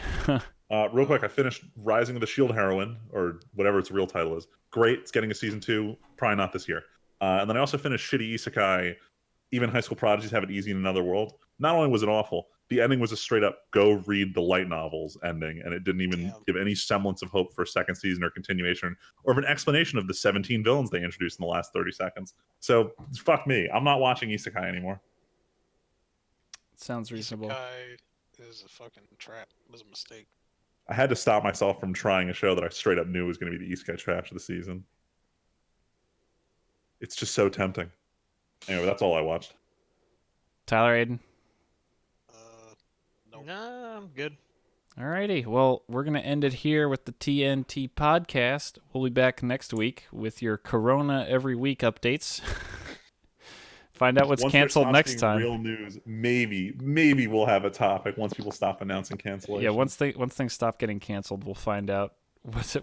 Real quick, I finished Rising of the Shield Heroine, or whatever its real title is. Great, it's getting a season 2. Probably not this year. And then I also finished Shitty Isekai. Even high school prodigies have it easy in another world. Not only was it awful, the ending was a straight up go read the light novels ending, and it didn't even give any semblance of hope for a second season or continuation, or of an explanation of the 17 villains they introduced in the last 30 seconds. So fuck me, I'm not watching Isekai anymore. Sounds reasonable. Isekai is a fucking trap. It was a mistake. I had to stop myself from trying a show that I straight up knew was going to be the Isekai trash of the season. It's just so tempting. Anyway, that's all I watched. Tyler, Aiden. Nope. Nah, I'm good. Alrighty. Well, we're going to end it here with the TNT podcast. We'll be back next week with your Corona every week updates. Find out what's Once there canceled stops next being time. Real news. Maybe we'll have a topic once people stop announcing cancellation. Yeah, once things stop getting canceled, we'll find out.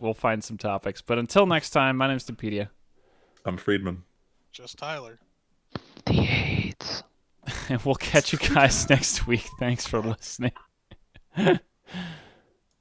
We'll find some topics. But until next time, my name's Timpedia. I'm Friedman. Just Tyler. The AIDS. And we'll catch you guys next week. Thanks for listening.